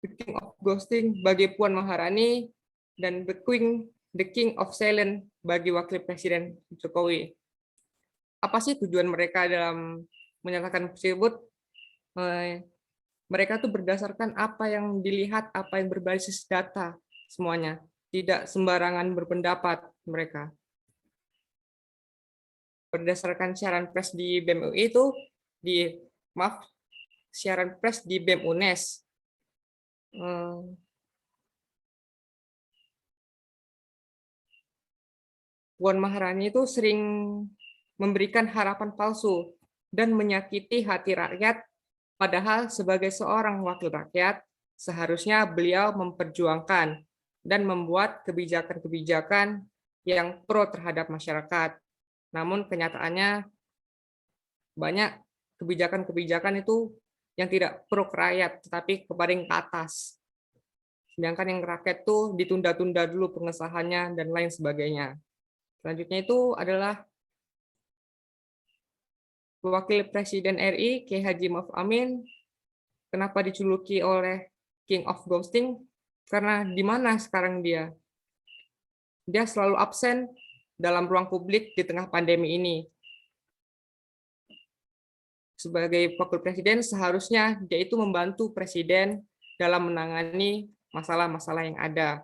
The King of Ghosting bagi Puan Maharani, dan The King of Silence bagi Wakil Presiden Jokowi. Apa sih tujuan mereka dalam menyatakan tersebut? Mereka tuh berdasarkan apa yang dilihat, apa yang berbasis data semuanya. Tidak sembarangan berpendapat mereka. Berdasarkan siaran pers di BEM UI itu, siaran pers di BEM UNES. Puan Maharani itu sering memberikan harapan palsu dan menyakiti hati rakyat, padahal sebagai seorang wakil rakyat, seharusnya beliau memperjuangkan dan membuat kebijakan-kebijakan yang pro terhadap masyarakat. Namun kenyataannya banyak kebijakan-kebijakan itu yang tidak pro ke rakyat, tetapi keparing ke atas. Sedangkan yang rakyat tuh ditunda-tunda dulu pengesahannya dan lain sebagainya. Selanjutnya itu adalah Wakil Presiden RI, K. Haji Ma'ruf Amin. Kenapa dijuluki oleh King of Ghosting? Karena di mana sekarang dia? Dia selalu absen dalam ruang publik di tengah pandemi ini. Sebagai Wakil Presiden, seharusnya dia itu membantu Presiden dalam menangani masalah-masalah yang ada.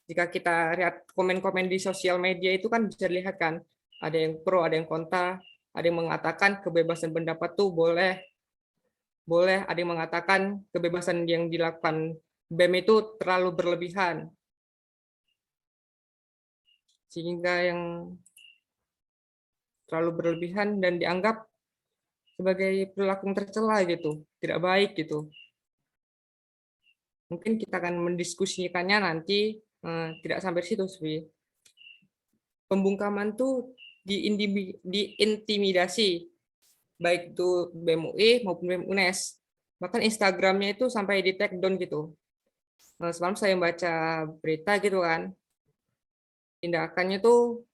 Jika kita lihat komen-komen di sosial media itu kan bisa dilihat kan, ada yang pro, ada yang kontra, ada yang mengatakan kebebasan pendapat tuh boleh, ada yang mengatakan kebebasan yang dilakukan BEM itu terlalu berlebihan. Sehingga yang terlalu berlebihan dan dianggap sebagai perilaku yang tercela gitu, tidak baik gitu. Mungkin kita akan mendiskusikannya nanti, tidak sampai situ sih. Pembungkaman tuh diintimidasi, baik itu BEM UI maupun BEM UNES. Bahkan Instagramnya itu sampai di take down gitu. Semalam saya baca berita gitu kan, tindakannya tuh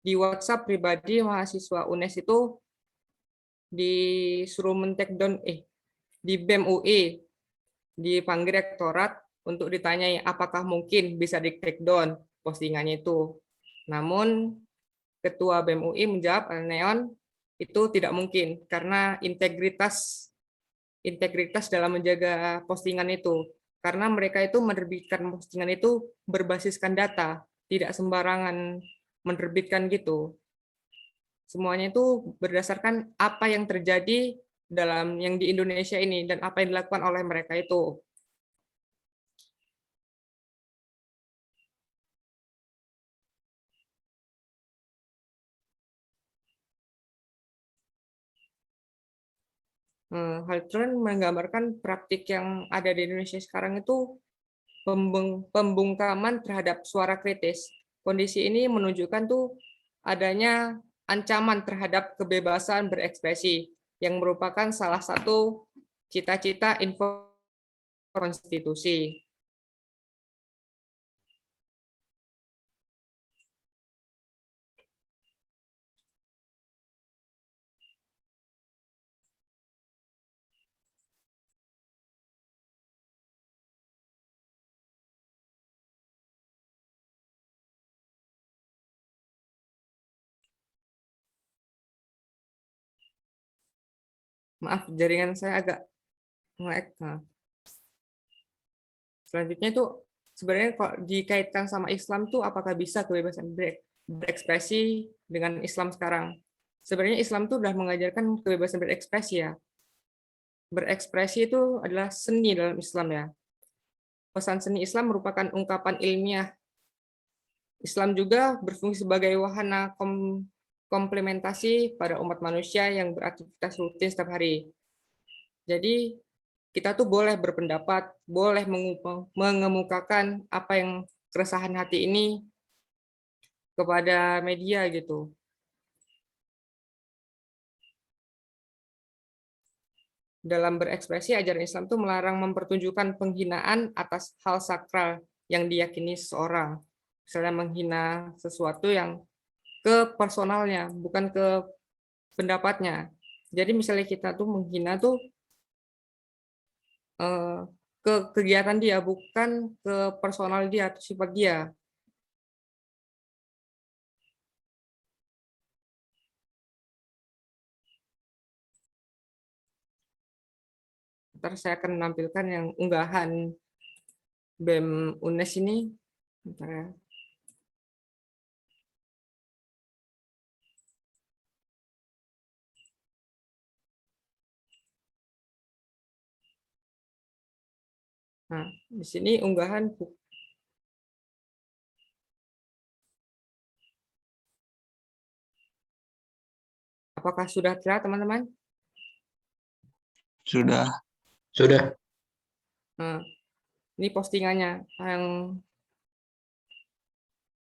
di WhatsApp pribadi mahasiswa UNES itu disuruh men-take down, di BEM UI, dipanggil rektorat untuk ditanyai apakah mungkin bisa di-take down postingannya itu. Namun Ketua BEM UI menjawab, Neon, itu tidak mungkin karena integritas dalam menjaga postingan itu. Karena mereka itu menerbitkan postingan itu berbasiskan data, tidak sembarangan menerbitkan gitu. Semuanya itu berdasarkan apa yang terjadi dalam yang di Indonesia ini dan apa yang dilakukan oleh mereka itu. Hal itu menggambarkan praktik yang ada di Indonesia sekarang itu pembungkaman terhadap suara kritis. Kondisi ini menunjukkan tuh adanya ancaman terhadap kebebasan berekspresi yang merupakan salah satu cita-cita info konstitusi. Maaf, jaringan saya agak nge-lag. Selanjutnya itu sebenarnya kalau dikaitkan sama Islam tuh apakah bisa kebebasan berekspresi dengan Islam sekarang? Sebenarnya Islam tuh udah mengajarkan kebebasan berekspresi ya. Berekspresi itu adalah seni dalam Islam ya. Pesan seni Islam merupakan ungkapan ilmiah. Islam juga berfungsi sebagai wahana komplementasi pada umat manusia yang beraktivitas rutin setiap hari. Jadi kita tuh boleh berpendapat, boleh mengemukakan apa yang keresahan hati ini kepada media gitu. Dalam berekspresi, ajaran Islam itu melarang mempertunjukkan penghinaan atas hal sakral yang diyakini seseorang. Misalnya menghina sesuatu yang ke personalnya, bukan ke pendapatnya. Jadi misalnya kita tuh menghina tuh ke kegiatan dia, bukan ke personal dia atau sifat dia. Ntar saya akan menampilkan yang unggahan BEM UNES ini. Bentar ya. Nah, di sini unggahan. Apakah sudah terlihat, teman-teman? Sudah. Nah, ini postingannya yang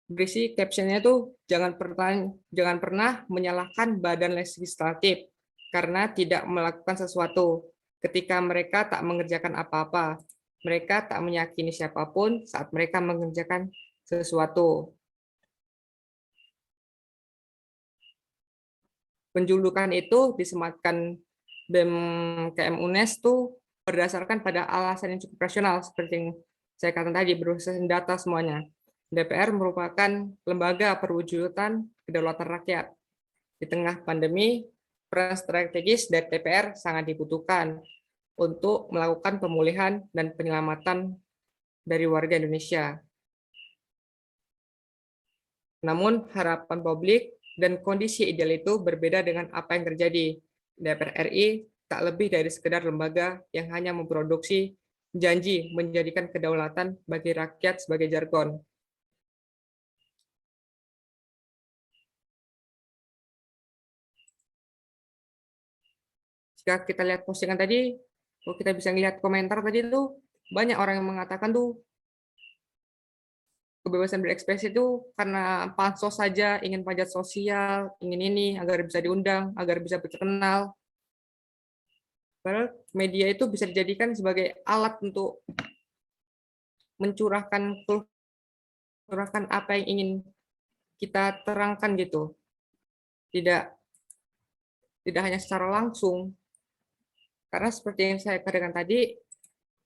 berisi captionnya tuh jangan pernah menyalahkan badan legislatif karena tidak melakukan sesuatu ketika mereka tak mengerjakan apa-apa. Mereka tak meyakini siapapun saat mereka mengerjakan sesuatu. Penjulukan itu disematkan BEM KM UNES tuh berdasarkan pada alasan yang cukup rasional seperti yang saya katakan tadi, berdasarkan data semuanya. DPR merupakan lembaga perwujudan kedaulatan rakyat. Di tengah pandemi, peran strategis dari DPR sangat dibutuhkan untuk melakukan pemulihan dan penyelamatan dari warga Indonesia. Namun harapan publik dan kondisi ideal itu berbeda dengan apa yang terjadi. DPR RI tak lebih dari sekedar lembaga yang hanya memproduksi janji menjadikan kedaulatan bagi rakyat sebagai jargon. Jika kita lihat postingan tadi, kalau kita bisa lihat komentar tadi tuh, banyak orang yang mengatakan tuh kebebasan berekspresi itu karena pansos saja, ingin pajak sosial, ingin ini, agar bisa diundang, agar bisa terkenal. Padahal media itu bisa dijadikan sebagai alat untuk mencurahkan apa yang ingin kita terangkan gitu. Tidak hanya secara langsung. Karena seperti yang saya katakan tadi,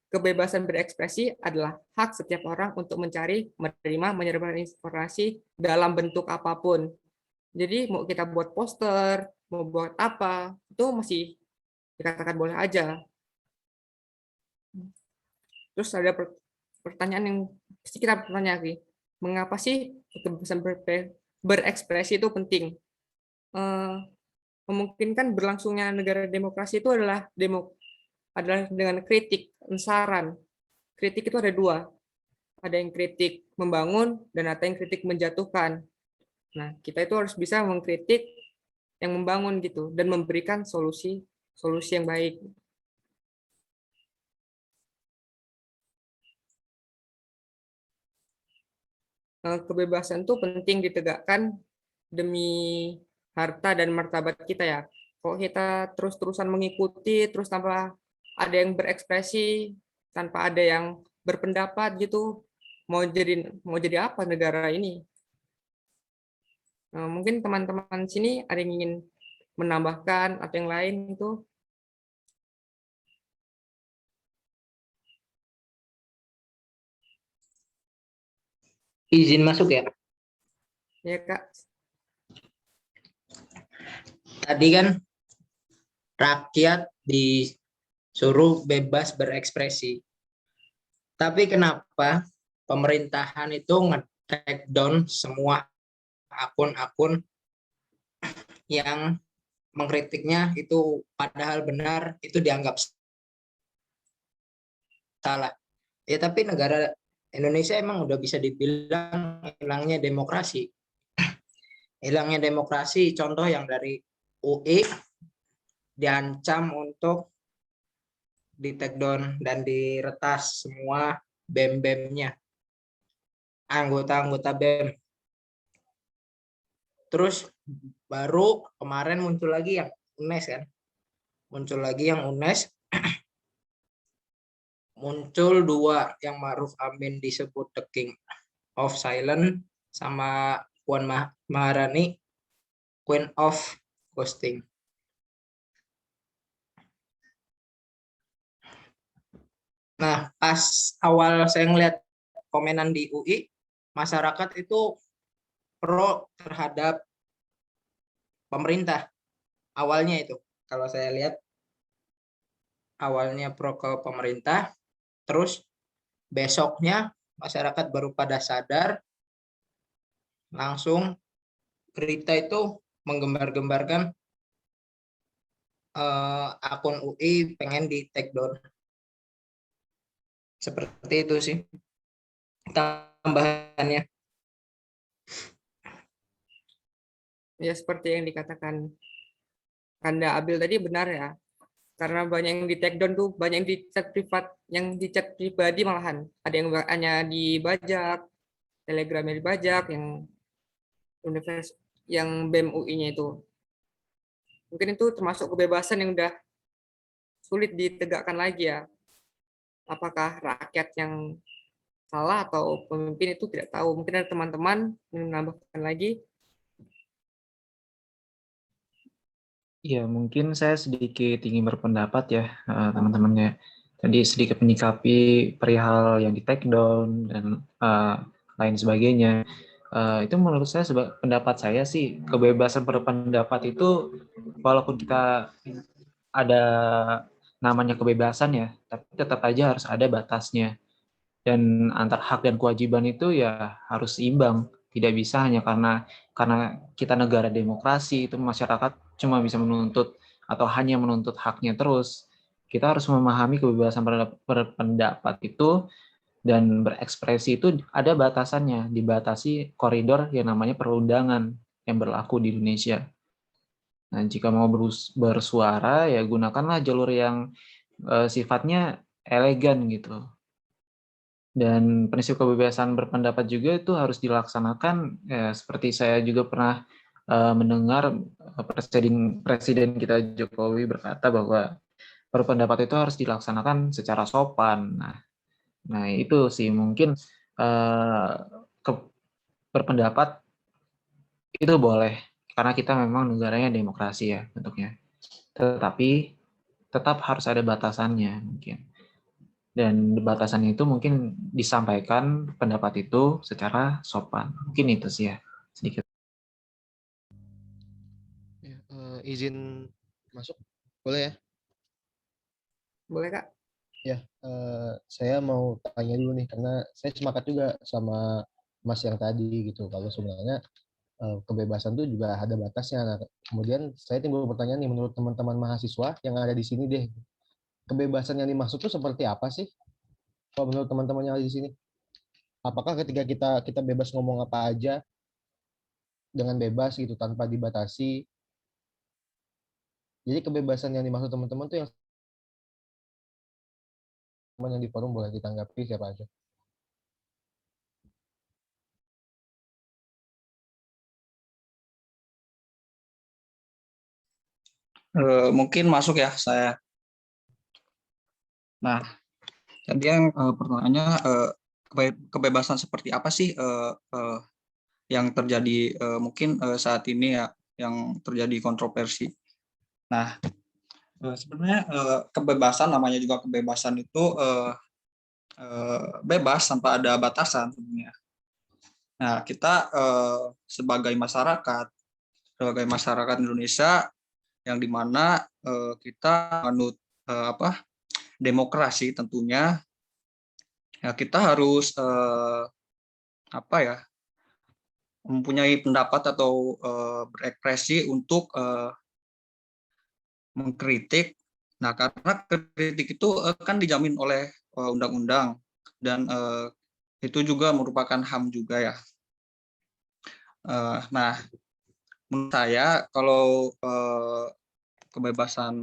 kebebasan berekspresi adalah hak setiap orang untuk mencari, menerima, menyebarkan informasi dalam bentuk apapun. Jadi mau kita buat poster, mau buat apa, itu masih dikatakan boleh aja. Terus ada pertanyaan yang pasti kita bertanya lagi, mengapa sih kebebasan berekspresi itu penting? Memungkinkan berlangsungnya negara demokrasi itu adalah dengan kritik, saran. Kritik itu ada dua, ada yang kritik membangun dan ada yang kritik menjatuhkan. Nah, kita itu harus bisa mengkritik yang membangun gitu dan memberikan solusi yang baik. Kebebasan itu penting ditegakkan demi harta dan martabat kita ya. Kalau kita terus-terusan mengikuti, terus tanpa ada yang berekspresi, tanpa ada yang berpendapat gitu, mau jadi apa negara ini? Mungkin teman-teman sini ada yang ingin menambahkan atau yang lain itu? Izin masuk ya. Ya Kak. Tadi kan rakyat disuruh bebas berekspresi. Tapi kenapa pemerintahan itu nge-take down semua akun-akun yang mengkritiknya itu padahal benar, itu dianggap salah. Ya tapi negara Indonesia emang udah bisa dibilang hilangnya demokrasi. Hilangnya demokrasi, contoh yang dari UI diancam untuk di take down dan diretas semua BEM-BEM-nya, anggota-anggota BEM. Terus baru kemarin muncul lagi yang UNES kan, muncul lagi yang UNES, muncul dua yang Ma'ruf Amin disebut the king of silence sama Puan Maharani queen of ghosting. pas awal saya ngeliat komenan di UI, masyarakat itu pro terhadap pemerintah. Awalnya itu, kalau saya lihat awalnya pro ke pemerintah, terus besoknya masyarakat baru pada sadar, langsung berita itu menggembar-gembarkan akun UI pengen di take down. Seperti itu sih tambahannya. Ya seperti yang dikatakan Kanda Abil tadi benar ya. Karena banyak yang di take down tuh, banyak yang di chat privat, yang di chat pribadi malahan. Ada yang hanya dibajak, Telegramnya dibajak, yang univers yang BEM UI-nya itu. Mungkin itu termasuk kebebasan yang udah sulit ditegakkan lagi ya. Apakah rakyat yang salah atau pemimpin itu tidak tahu. Mungkin ada teman-teman menambahkan lagi. Ya, mungkin saya sedikit ingin berpendapat ya, teman-temannya. Tadi sedikit menyikapi perihal yang di take down dan lain sebagainya. Itu menurut saya, pendapat saya sih, kebebasan berpendapat itu walaupun kita ada namanya kebebasan ya, tapi tetap aja harus ada batasnya. Dan antar hak dan kewajiban itu ya harus seimbang. Tidak bisa hanya karena kita negara demokrasi itu masyarakat cuma bisa menuntut atau hanya menuntut haknya terus. Kita harus memahami kebebasan berpendapat itu dan berekspresi itu ada batasannya, dibatasi koridor yang namanya perundangan yang berlaku di Indonesia. Nah, jika mau bersuara ya gunakanlah jalur yang sifatnya elegan gitu. Dan prinsip kebebasan berpendapat juga itu harus dilaksanakan, ya, seperti saya juga pernah mendengar presiden kita Jokowi berkata bahwa berpendapat itu harus dilaksanakan secara sopan. Nah itu sih mungkin berpendapat itu boleh karena kita memang negaranya demokrasi ya bentuknya. Tetapi tetap harus ada batasannya mungkin. Dan batasan itu mungkin disampaikan pendapat itu secara sopan. Mungkin itu sih ya, sedikit. Ya, izin masuk, boleh ya? Boleh Kak? Ya, saya mau tanya dulu nih, karena saya sepakat juga sama Mas yang tadi gitu. Kalau sebenarnya kebebasan itu juga ada batasnya. Nah, kemudian saya timbul pertanyaan nih, menurut teman-teman mahasiswa yang ada di sini deh, kebebasan yang dimaksud itu seperti apa sih? Kalau menurut teman-teman yang ada di sini, apakah ketika kita bebas ngomong apa aja dengan bebas gitu tanpa dibatasi? Jadi kebebasan yang dimaksud teman-teman tuh yang di forum boleh ditanggapi siapa aja. Mungkin masuk ya saya. Nah, tadi yang pertanyaannya kebebasan seperti apa sih yang terjadi mungkin saat ini ya, yang terjadi kontroversi. Nah, sebenarnya kebebasan, namanya juga kebebasan itu bebas tanpa ada batasan sebenarnya. Nah, kita sebagai masyarakat Indonesia yang dimana kita menganut demokrasi tentunya, ya kita harus mempunyai pendapat atau berekspresi untuk mengkritik. Nah, karena kritik itu kan dijamin oleh undang-undang dan itu juga merupakan HAM juga ya. Nah, menurut saya kalau kebebasan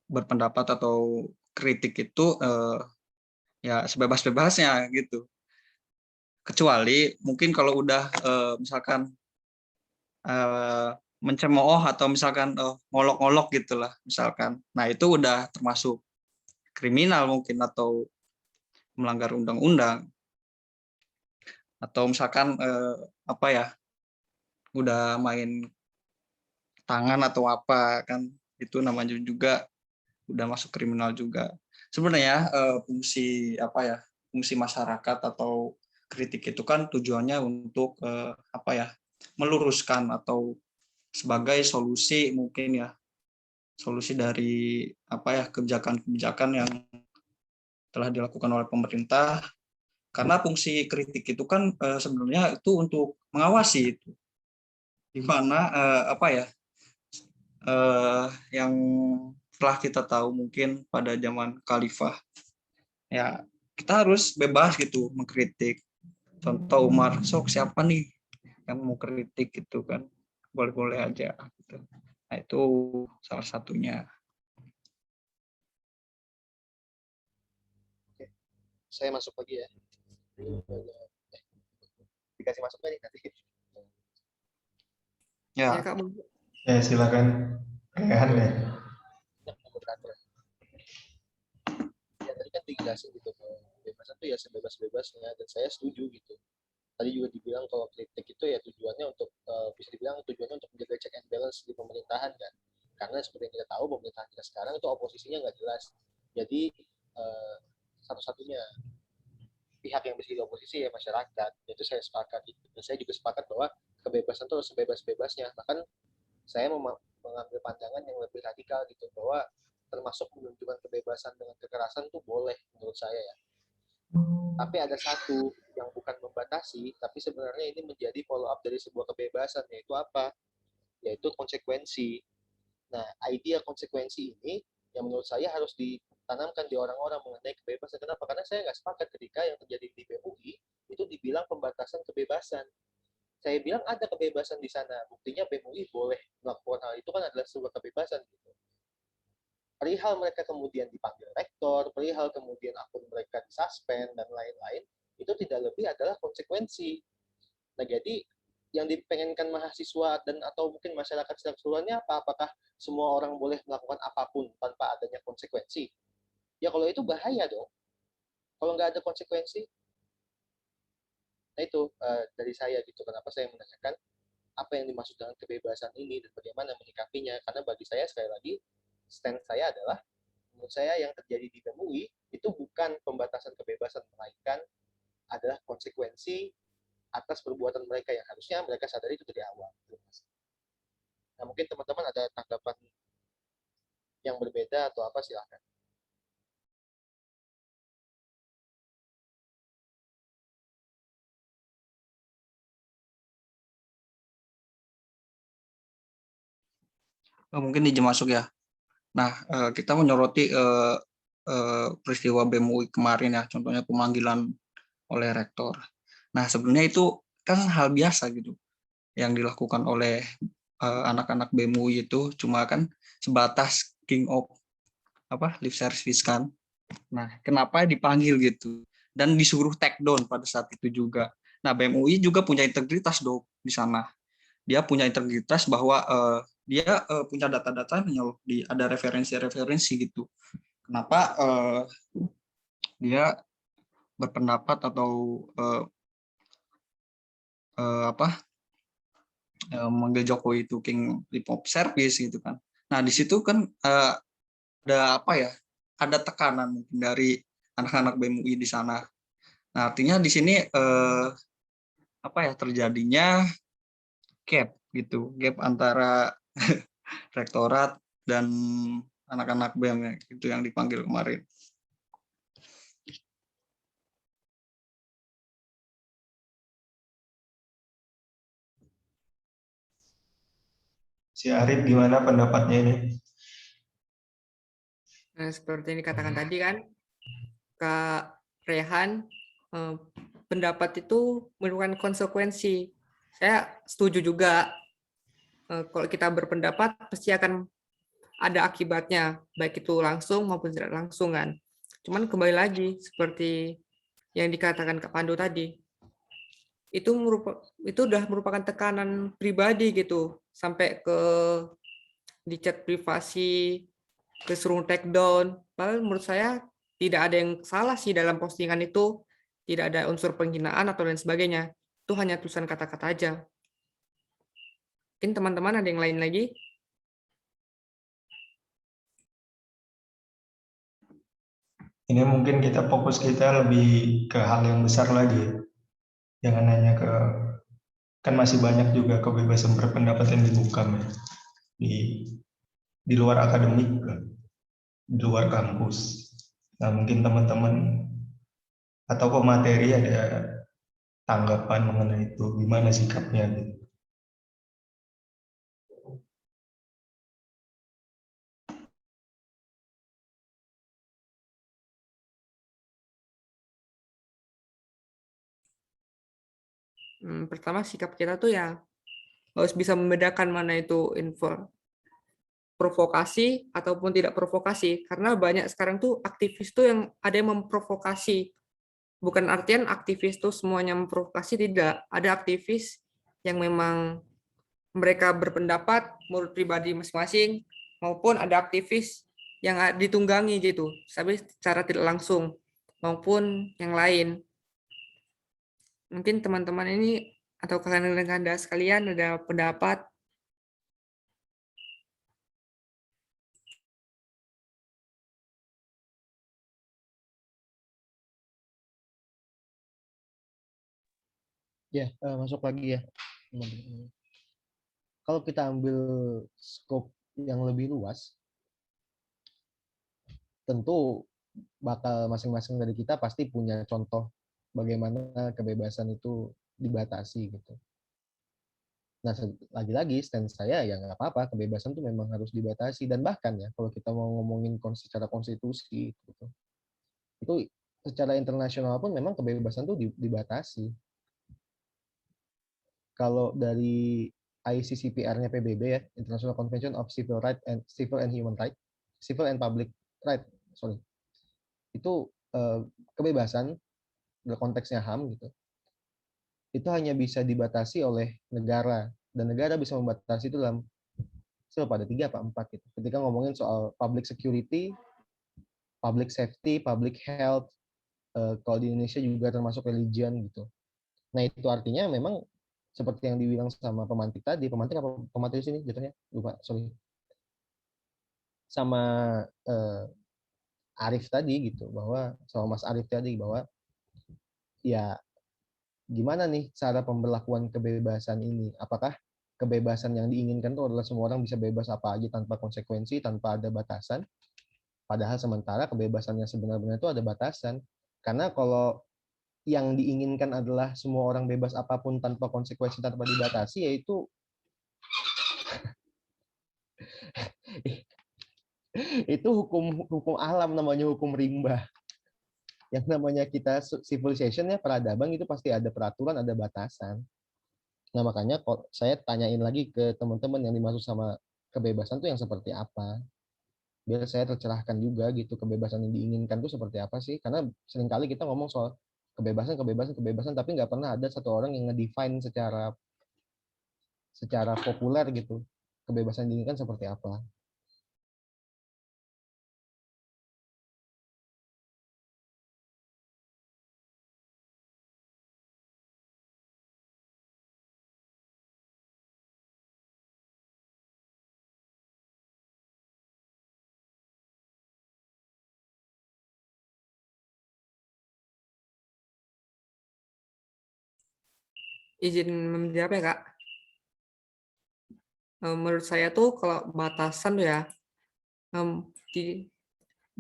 berpendapat atau kritik itu ya sebebas-bebasnya gitu. Kecuali mungkin kalau udah misalkan mencemooh atau misalkan ngolok-ngolok gitulah misalkan. Nah, itu udah termasuk kriminal mungkin atau melanggar undang-undang. Atau misalkan udah main tangan atau apa kan, itu namanya juga udah masuk kriminal juga. Sebenarnya fungsi apa ya, fungsi masyarakat atau kritik itu kan tujuannya untuk apa ya, meluruskan atau sebagai solusi mungkin ya, solusi dari apa ya, kebijakan-kebijakan yang telah dilakukan oleh pemerintah. Karena fungsi kritik itu kan sebenarnya itu untuk mengawasi itu, di mana apa ya, yang telah kita tahu mungkin pada zaman Khalifah ya, kita harus bebas gitu mengkritik. Contoh Umar, sok siapa nih yang mau kritik gitu kan, boleh-boleh aja gitu. Nah itu salah satunya. Saya masuk lagi ya. Dikasih masuk nggak nih nanti? Ya Ya, Kak, Ya, silakan. Rehan ya. Moderator. Ya tadi kan dijelasin gitu, kebebasan tuh ya sebebas-bebasnya, dan saya setuju gitu. Tadi juga dibilang kalau kritik itu ya tujuannya untuk bisa dibilang tujuannya untuk menjaga check and balance di pemerintahan kan. Karena seperti yang kita tahu pemerintahan kita sekarang itu oposisinya nggak jelas. Jadi satu-satunya pihak yang bisa jadi oposisi ya masyarakat. Itu saya sepakat. Dan saya juga sepakat bahwa kebebasan itu harus sebebas-bebasnya. Bahkan saya mengambil pandangan yang lebih radikal gitu, bahwa termasuk menunjukkan kebebasan dengan kekerasan itu boleh menurut saya ya. Tapi ada satu yang bukan membatasi, tapi sebenarnya ini menjadi follow up dari sebuah kebebasan, yaitu apa? Yaitu konsekuensi. Nah, idea konsekuensi ini yang menurut saya harus ditanamkan di orang-orang mengenai kebebasan. Kenapa? Karena saya nggak sepakat ketika yang terjadi di BUI itu dibilang pembatasan kebebasan. Saya bilang ada kebebasan di sana. Buktinya BUI boleh melakukan hal itu kan adalah sebuah kebebasan gitu. Perihal mereka kemudian dipanggil rektor, perihal kemudian akun mereka disuspend dan lain-lain, itu tidak lebih adalah konsekuensi. Nah, jadi yang dipengenkan mahasiswa dan atau mungkin masyarakat secara keseluruhannya apa? Apakah semua orang boleh melakukan apapun tanpa adanya konsekuensi? Ya kalau itu bahaya dong. Kalau nggak ada konsekuensi, nah itu dari saya gitu. Kenapa saya menanyakan apa yang dimaksud dengan kebebasan ini dan bagaimana menyikapinya? Karena bagi saya sekali lagi stand saya adalah menurut saya yang terjadi di BEM itu bukan pembatasan kebebasan, melainkan adalah konsekuensi atas perbuatan mereka yang harusnya mereka sadari itu dari awal. Nah, mungkin teman-teman ada tanggapan yang berbeda atau apa, silahkan. mungkin izin masuk ya. Nah, kita menyoroti peristiwa BEM UI kemarin ya, contohnya pemanggilan oleh rektor. Nah, sebenarnya itu kan hal biasa gitu yang dilakukan oleh anak-anak BEM UI itu, cuma kan sebatas king of apa lip service kan. Nah, kenapa dipanggil gitu dan disuruh take down pada saat itu juga. Nah, BEM UI juga punya integritas dong di sana. Dia punya integritas bahwa dia punya data-datanya loh, ada referensi-referensi gitu. Kenapa dia berpendapat atau apa manggil Jokowi itu king lip service gitu kan. Nah, di situ kan ada apa ya? Ada tekanan mungkin dari anak-anak BEM UI di sana. Nah, artinya di sini apa ya, terjadinya gap gitu, gap antara rektorat dan anak-anak BEM itu yang dipanggil kemarin. Si Arif gimana pendapatnya ini? Nah, seperti yang dikatakan tadi kan, Kak Rehan, pendapat itu merupakan konsekuensi. Saya setuju juga, kalau kita berpendapat pasti akan ada akibatnya, baik itu langsung maupun tidak langsung kan. Cuman kembali lagi, seperti yang dikatakan Kak Pandu tadi, itu udah merupakan tekanan pribadi gitu, sampai ke di chat privasi, kesuruh take down. Padahal menurut saya tidak ada yang salah sih dalam postingan itu, tidak ada unsur penghinaan atau lain sebagainya. Itu hanya tulisan kata-kata aja. Mungkin teman-teman ada yang lain lagi? Ini mungkin fokus kita lebih ke hal yang besar lagi. Jangan hanya ke, kan masih banyak juga kebebasan berpendapat yang dibuka ya, di di luar akademik, di luar kampus. Nah, mungkin teman-teman atau pemateri ada tanggapan mengenai itu, gimana sikapnya gitu. Pertama sikap kita tuh ya harus bisa membedakan mana itu info provokasi ataupun tidak provokasi, karena banyak sekarang tuh aktivis tuh yang ada yang memprovokasi. Bukan artian aktivis tuh semuanya memprovokasi, tidak. Ada aktivis yang memang mereka berpendapat menurut pribadi masing-masing, maupun ada aktivis yang ditunggangi gitu, tapi secara tidak langsung, maupun yang lain. Mungkin teman-teman ini atau kalian sekalian ada pendapat. Ya, masuk lagi ya, teman-teman. Kalau kita ambil scope yang lebih luas, tentu bakal masing-masing dari kita pasti punya contoh bagaimana kebebasan itu dibatasi gitu. Nah, lagi-lagi stand saya ya nggak apa-apa, kebebasan itu memang harus dibatasi, dan bahkan ya kalau kita mau ngomongin secara konstitusi gitu, itu secara internasional pun memang kebebasan itu dibatasi. Kalau dari ICCPR-nya PBB ya, International Convention of Civil Rights and Civil and Human Rights, Civil and Public Right, sorry, itu kebebasan konteksnya HAM gitu, itu hanya bisa dibatasi oleh negara, dan negara bisa membatasi itu dalam pada 3 apa 4 gitu. Ketika ngomongin soal public security, public safety, public health, kalau di Indonesia juga termasuk religion gitu. Nah, itu artinya memang seperti yang dibilang sama pemantik tadi, pemantik apa pemateri sini jatuhnya? Lupa, sorry. Sama Arif tadi gitu, bahwa sama Mas Arif tadi bahwa ya gimana nih cara pemberlakuan kebebasan ini? Apakah kebebasan yang diinginkan itu adalah semua orang bisa bebas apa aja tanpa konsekuensi, tanpa ada batasan? Padahal sementara kebebasan yang sebenarnya itu ada batasan. Karena kalau yang diinginkan adalah semua orang bebas apapun tanpa konsekuensi, tanpa dibatasi, yaitu itu hukum alam, namanya hukum rimba. Yang namanya kita civilization ya, peradaban, itu pasti ada peraturan, ada batasan. Nah, makanya saya tanyain lagi ke teman-teman yang dimaksud sama kebebasan itu yang seperti apa. Biar saya tercerahkan juga gitu, kebebasan yang diinginkan itu seperti apa sih. Karena seringkali kita ngomong soal kebebasan, tapi nggak pernah ada satu orang yang ngedefine secara populer gitu. Kebebasan yang diinginkan seperti apa. Izin menjawab ya, Kak. Menurut saya tuh kalau batasan ya, yang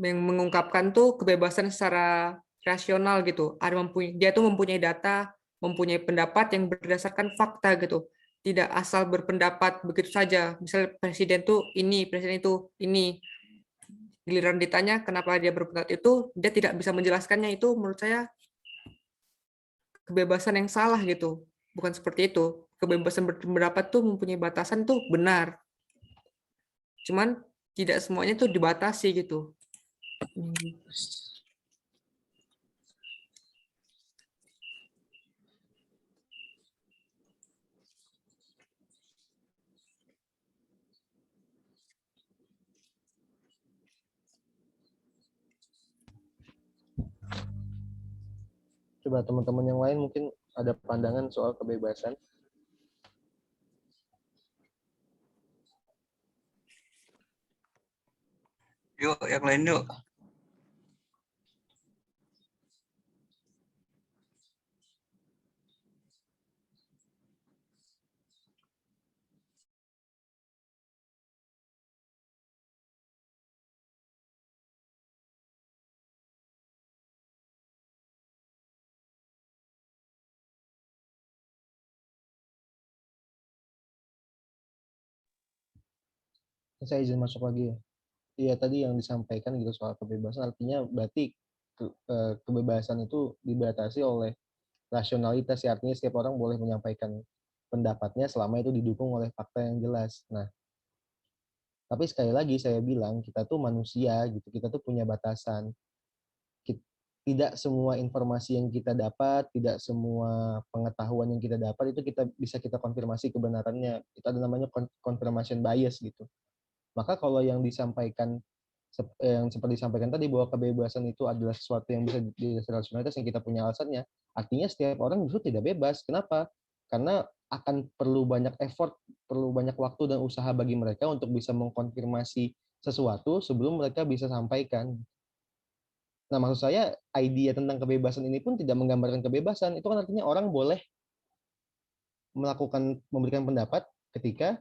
mengungkapkan tuh kebebasan secara rasional gitu. Dia tuh mempunyai data, mempunyai pendapat yang berdasarkan fakta gitu. Tidak asal berpendapat begitu saja. Misal presiden tuh ini, presiden itu ini. Giliran ditanya kenapa dia berpendapat itu, dia tidak bisa menjelaskannya. Itu menurut saya kebebasan yang salah gitu. Bukan seperti itu. Kebebasan berpendapat tuh mempunyai batasan tuh benar. Cuman tidak semuanya tuh dibatasi gitu. Coba teman-teman yang lain mungkin ada pandangan soal kebebasan. Yuk, yang lain yuk. Saya izin masuk lagi ya. Iya tadi yang disampaikan gitu soal kebebasan artinya berarti kebebasan itu dibatasi oleh rasionalitas ya, artinya setiap orang boleh menyampaikan pendapatnya selama itu didukung oleh fakta yang jelas. Nah, tapi sekali lagi saya bilang kita tuh manusia gitu, kita tuh punya batasan. Tidak semua informasi yang kita dapat, tidak semua pengetahuan yang kita dapat itu kita konfirmasi kebenarannya. Itu ada namanya confirmation bias gitu. Maka kalau yang disampaikan yang seperti disampaikan tadi bahwa kebebasan itu adalah sesuatu yang bisa didasarkan rasionalitas yang kita punya alasannya, artinya setiap orang justru tidak bebas. Kenapa? Karena akan perlu banyak effort, perlu banyak waktu dan usaha bagi mereka untuk bisa mengkonfirmasi sesuatu sebelum mereka bisa sampaikan. Nah, maksud saya idea tentang kebebasan ini pun tidak menggambarkan kebebasan. Itu kan artinya orang boleh memberikan pendapat ketika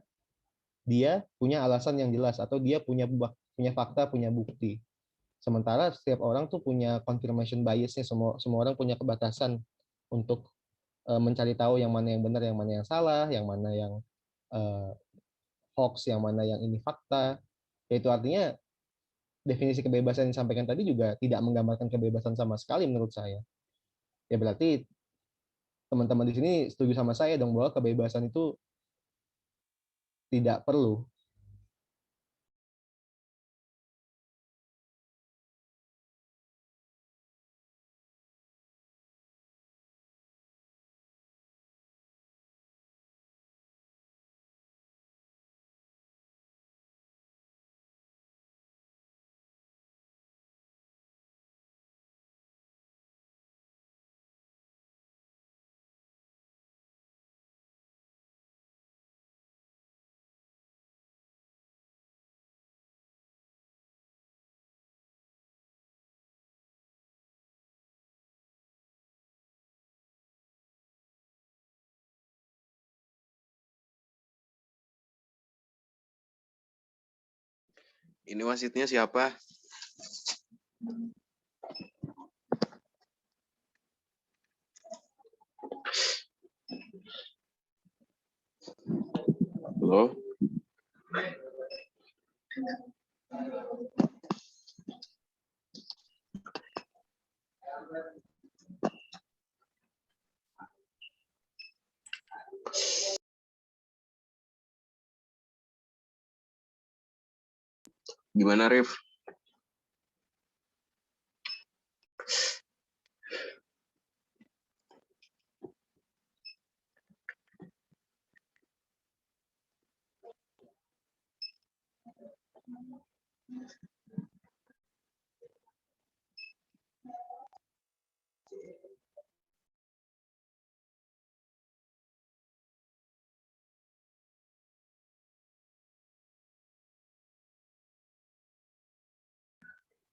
dia punya alasan yang jelas atau dia punya fakta, punya bukti. Sementara setiap orang tuh punya confirmation biasnya, semua orang punya kebatasan untuk mencari tahu yang mana yang benar, yang mana yang salah, yang mana yang hoax, yang mana yang ini fakta. Yaitu artinya definisi kebebasan yang disampaikan tadi juga tidak menggambarkan kebebasan sama sekali menurut saya. Ya berarti teman-teman di sini setuju sama saya dong bahwa kebebasan itu tidak perlu. Ini wasitnya siapa? Halo? Gimana, Rif?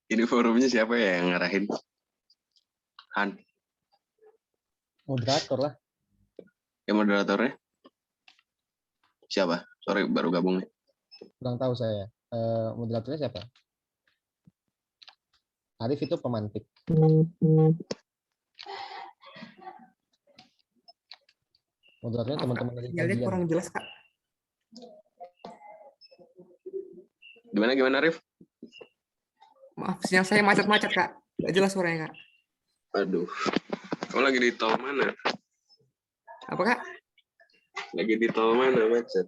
Ini forumnya siapa ya yang ngarahin? Han? Moderator lah. Ya moderatornya? Siapa? Sorry, baru gabung nih. Kurang tahu saya. Moderatornya siapa? Arif itu pemantik. Moderatornya teman-teman dari Sinyalnya kajian. kurang jelas, Kak. Gimana, Rif? Maaf, sinyal saya macet-macet, Kak. Nggak jelas suaranya, Kak. Aduh. Kamu lagi di tol mana? Apa, Kak? Lagi di tol mana, macet?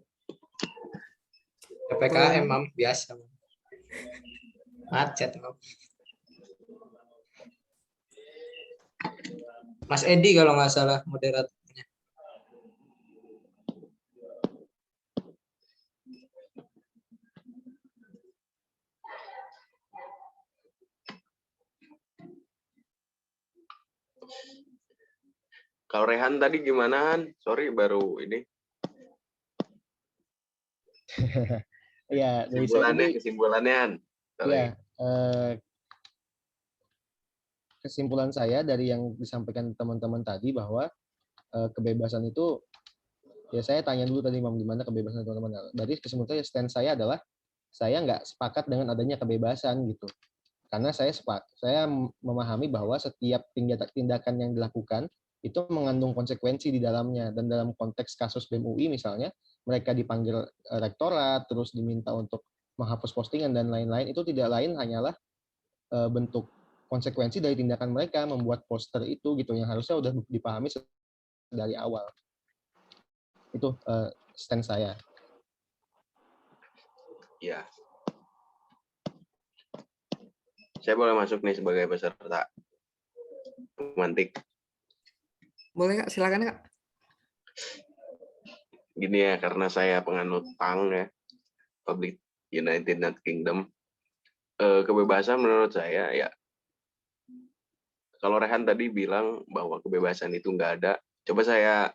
PPKM, Mam, biasa. Macet, Mam. Mas Edi kalau nggak salah moderatornya. Kalau Rehan tadi gimana, Han? Sorry, baru ini. Iya, dari saya ini Kesimpulannya, Han. ya kesimpulan saya dari yang disampaikan teman-teman tadi bahwa kebebasan itu ya saya tanya dulu tadi Mam gimana kebebasan teman-teman. Berarti kesimpulan saya stand saya adalah saya nggak sepakat dengan adanya kebebasan gitu. Karena saya memahami bahwa setiap tindakan yang dilakukan itu mengandung konsekuensi di dalamnya, dan dalam konteks kasus BEM UI misalnya mereka dipanggil rektorat terus diminta untuk menghapus postingan dan lain-lain, itu tidak lain hanyalah bentuk konsekuensi dari tindakan mereka membuat poster itu gitu, yang harusnya udah dipahami dari awal. Itu stand saya. Ya. Saya boleh masuk nih sebagai peserta pemantik. Boleh Kak, silakan Kak. Gini ya, karena saya penganut PUNK ya, Public United Kingdom. Kebebasan menurut saya ya, kalau Rehan tadi bilang bahwa kebebasan itu nggak ada, coba saya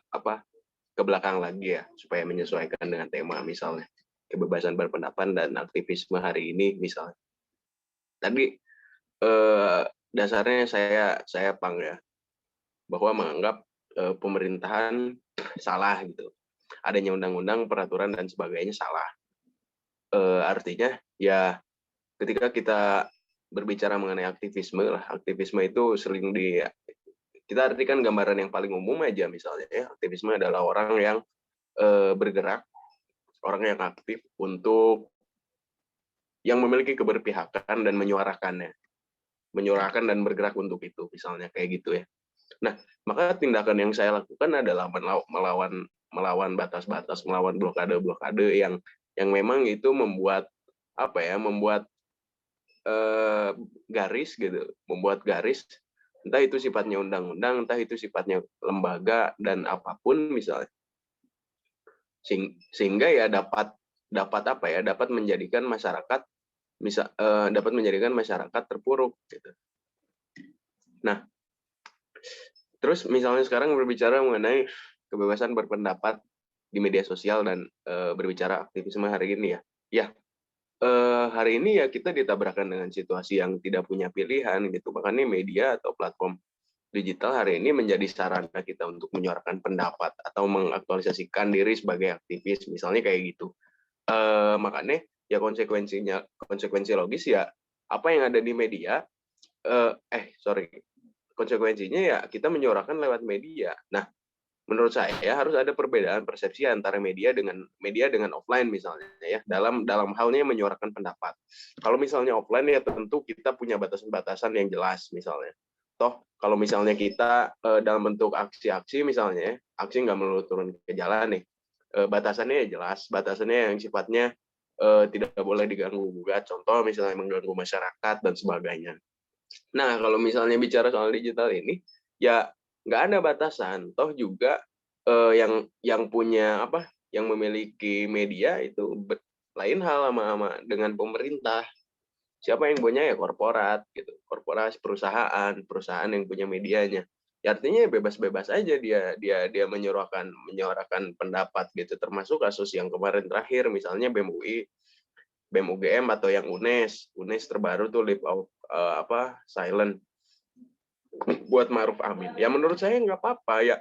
ke belakang lagi ya, supaya menyesuaikan dengan tema, misalnya kebebasan berpendapat dan aktivisme hari ini misalnya. Tadi dasarnya saya PUNK ya, bahwa menganggap pemerintahan salah gitu, adanya undang-undang, peraturan dan sebagainya salah. Artinya ya, ketika kita berbicara mengenai aktivisme lah, aktivisme itu sering kita artikan gambaran yang paling umum aja, misalnya ya, aktivisme adalah orang yang bergerak, orang yang aktif untuk yang memiliki keberpihakan dan menyuarakannya, menyuarakan dan bergerak untuk itu, misalnya kayak gitu ya. Nah, maka tindakan yang saya lakukan adalah melawan batas-batas, melawan blokade-blokade yang memang itu membuat membuat garis gitu, membuat garis, entah itu sifatnya undang-undang, entah itu sifatnya lembaga dan apapun misalnya, sehingga ya dapat menjadikan masyarakat dapat menjadikan masyarakat terpuruk gitu. Nah, terus misalnya sekarang berbicara mengenai kebebasan berpendapat di media sosial dan berbicara aktivisme hari ini ya. Hari ini ya kita ditabrakkan dengan situasi yang tidak punya pilihan gitu. Makanya media atau platform digital hari ini menjadi sarana kita untuk menyuarakan pendapat atau mengaktualisasikan diri sebagai aktivis, misalnya kayak gitu. Makanya ya konsekuensi logis ya, apa yang ada di media, konsekuensinya ya kita menyuarakan lewat media. Nah, menurut saya harus ada perbedaan persepsi antara media dengan offline misalnya ya, dalam halnya menyuarakan pendapat. Kalau misalnya offline ya tentu kita punya batasan-batasan yang jelas misalnya. Toh kalau misalnya kita dalam bentuk aksi-aksi misalnya, aksi nggak melulu turun ke jalan nih, batasannya ya jelas, batasannya yang sifatnya tidak boleh diganggu-gugat, contoh misalnya mengganggu masyarakat dan sebagainya. Nah, kalau misalnya bicara soal digital ini, ya nggak ada batasan. Toh juga yang punya yang memiliki media itu lain hal sama dengan pemerintah. Siapa yang punya ya korporat gitu, korporasi, perusahaan yang punya medianya. Ya artinya bebas-bebas aja dia menyuarakan pendapat gitu, termasuk kasus yang kemarin terakhir misalnya BEM UI, BEM UGM atau yang UNES terbaru tuh Leave Out Silent buat Ma'ruf Amin. Ya menurut saya nggak apa-apa ya,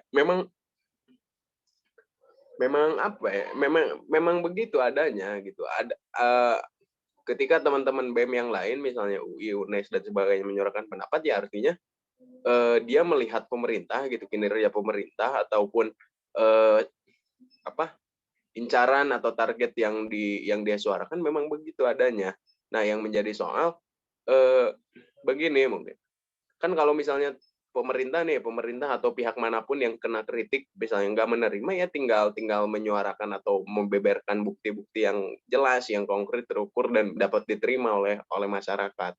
memang begitu adanya gitu. Ada ketika teman-teman BEM yang lain misalnya UI, UNES dan sebagainya menyuarakan pendapat ya artinya dia melihat pemerintah gitu, kinerja pemerintah ataupun incaran atau target yang dia suarakan memang begitu adanya. Nah, yang menjadi soal begini mungkin. Kan kalau misalnya pemerintah atau pihak manapun yang kena kritik misalnya nggak menerima ya tinggal menyuarakan atau membeberkan bukti-bukti yang jelas, yang konkret, terukur dan dapat diterima oleh masyarakat.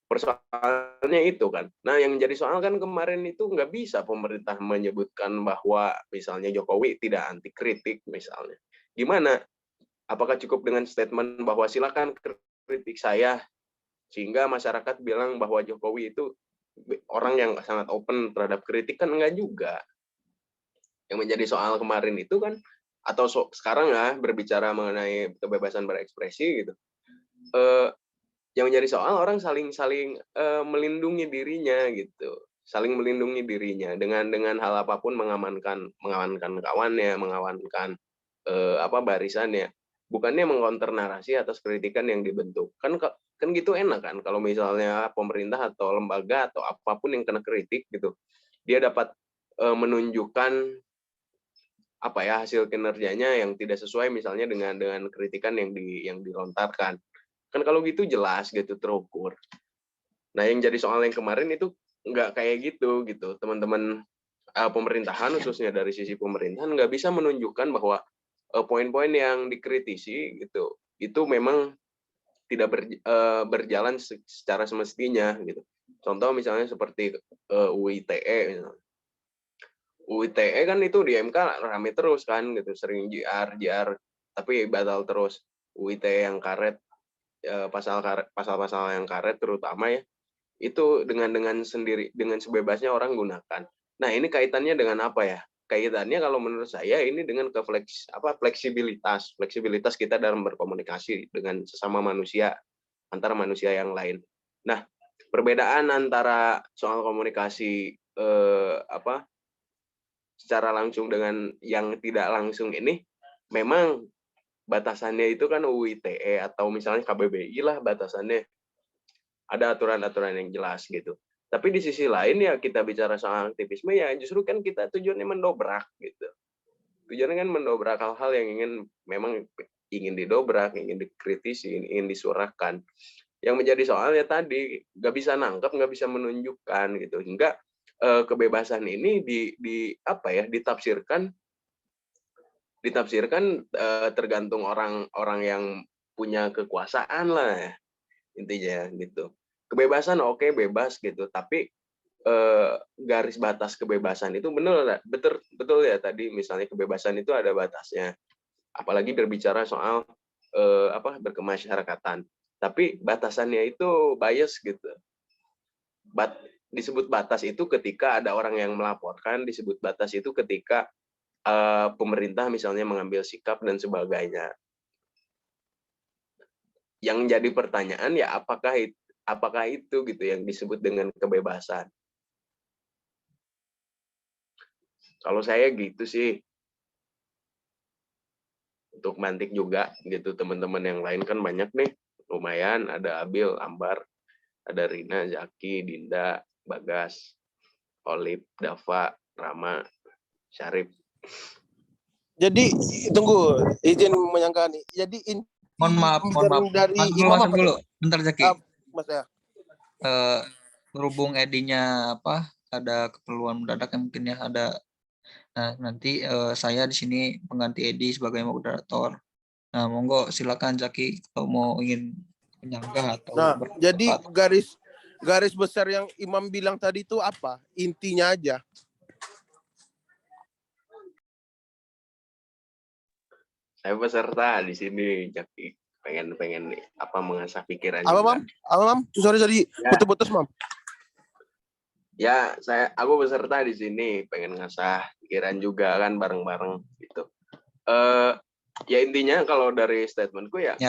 Persoalannya itu kan. Nah, yang menjadi soal kan kemarin itu nggak bisa pemerintah menyebutkan bahwa misalnya Jokowi tidak anti kritik misalnya. Gimana? Apakah cukup dengan statement bahwa silakan kritik saya sehingga masyarakat bilang bahwa Jokowi itu orang yang sangat open terhadap kritik? Kan enggak juga. Yang menjadi soal kemarin itu kan, atau sekarang ya berbicara mengenai kebebasan berekspresi gitu, yang menjadi soal orang saling melindungi dirinya gitu, saling melindungi dirinya dengan hal apapun, mengamankan kawannya, mengamankan barisannya, bukannya mengkonter narasi atas kritikan yang dibentuk. Kan gitu enak kan kalau misalnya pemerintah atau lembaga atau apapun yang kena kritik gitu, dia dapat menunjukkan apa ya, hasil kinerjanya yang tidak sesuai misalnya dengan kritikan yang dilontarkan. Kan kalau gitu jelas gitu, terukur. Nah, yang jadi soal yang kemarin itu nggak kayak gitu teman-teman pemerintahan, khususnya dari sisi pemerintahan, nggak bisa menunjukkan bahwa poin-poin yang dikritisi gitu itu memang tidak berjalan secara semestinya gitu. Contoh misalnya seperti UITE misalnya. UITE kan itu di MK rame terus kan gitu, sering JR tapi batal terus. UITE yang karet, pasal-pasal yang karet terutama ya, itu dengan sebebasnya orang gunakan. Nah, ini kaitannya dengan apa ya? Kaitannya kalau menurut saya ini dengan fleksibilitas kita dalam berkomunikasi dengan sesama manusia, antara manusia yang lain. Nah, perbedaan antara soal komunikasi secara langsung dengan yang tidak langsung ini memang batasannya itu kan UITE atau misalnya KBBI lah batasannya. Ada aturan-aturan yang jelas gitu. Tapi di sisi lain ya kita bicara soal aktivisme ya justru kan kita tujuannya mendobrak gitu. Tujuannya kan mendobrak hal-hal yang memang ingin didobrak, ingin dikritisi, ingin disuarakan. Yang menjadi soalnya tadi nggak bisa nangkep, nggak bisa menunjukkan gitu. Hingga kebebasan ini ditafsirkan tergantung orang yang punya kekuasaan lah ya, intinya gitu. Kebebasan oke, bebas gitu, tapi garis batas kebebasan itu betul ya tadi misalnya kebebasan itu ada batasnya, apalagi berbicara soal berkemasyarakatan, tapi batasannya itu bias gitu. Disebut batas itu ketika ada orang yang melaporkan, disebut batas itu ketika pemerintah misalnya mengambil sikap dan sebagainya. Yang jadi pertanyaan ya apakah itu gitu yang disebut dengan kebebasan? Kalau saya gitu sih. Untuk mantik juga gitu, teman-teman yang lain kan banyak nih, lumayan, ada Abil, Ambar, ada Rina, Zaki, Dinda, Bagas, Olip, Dava, Rama, Syarif. Jadi tunggu, izin menyangka nih. Jadi Mohon maaf. dari Masuk imam apa dulu. tuh? Bentar Zaki. Mas ya. Berhubung Edinya ada keperluan mendadak yang mungkin ya ada. Nah, nanti saya di sini pengganti Edi sebagai moderator. Nah, monggo silakan Zaki kalau mau ingin menyanggah atau jadi garis besar yang Imam bilang tadi itu apa? Intinya aja. Saya peserta di sini, Zaki. Pengen mengasah pikiran Apa, juga. Mam? Sorry, putus-putus, Mam. Ya, aku peserta di sini, pengen ngasah pikiran juga kan bareng-bareng gitu. Ya intinya kalau dari statementku ya,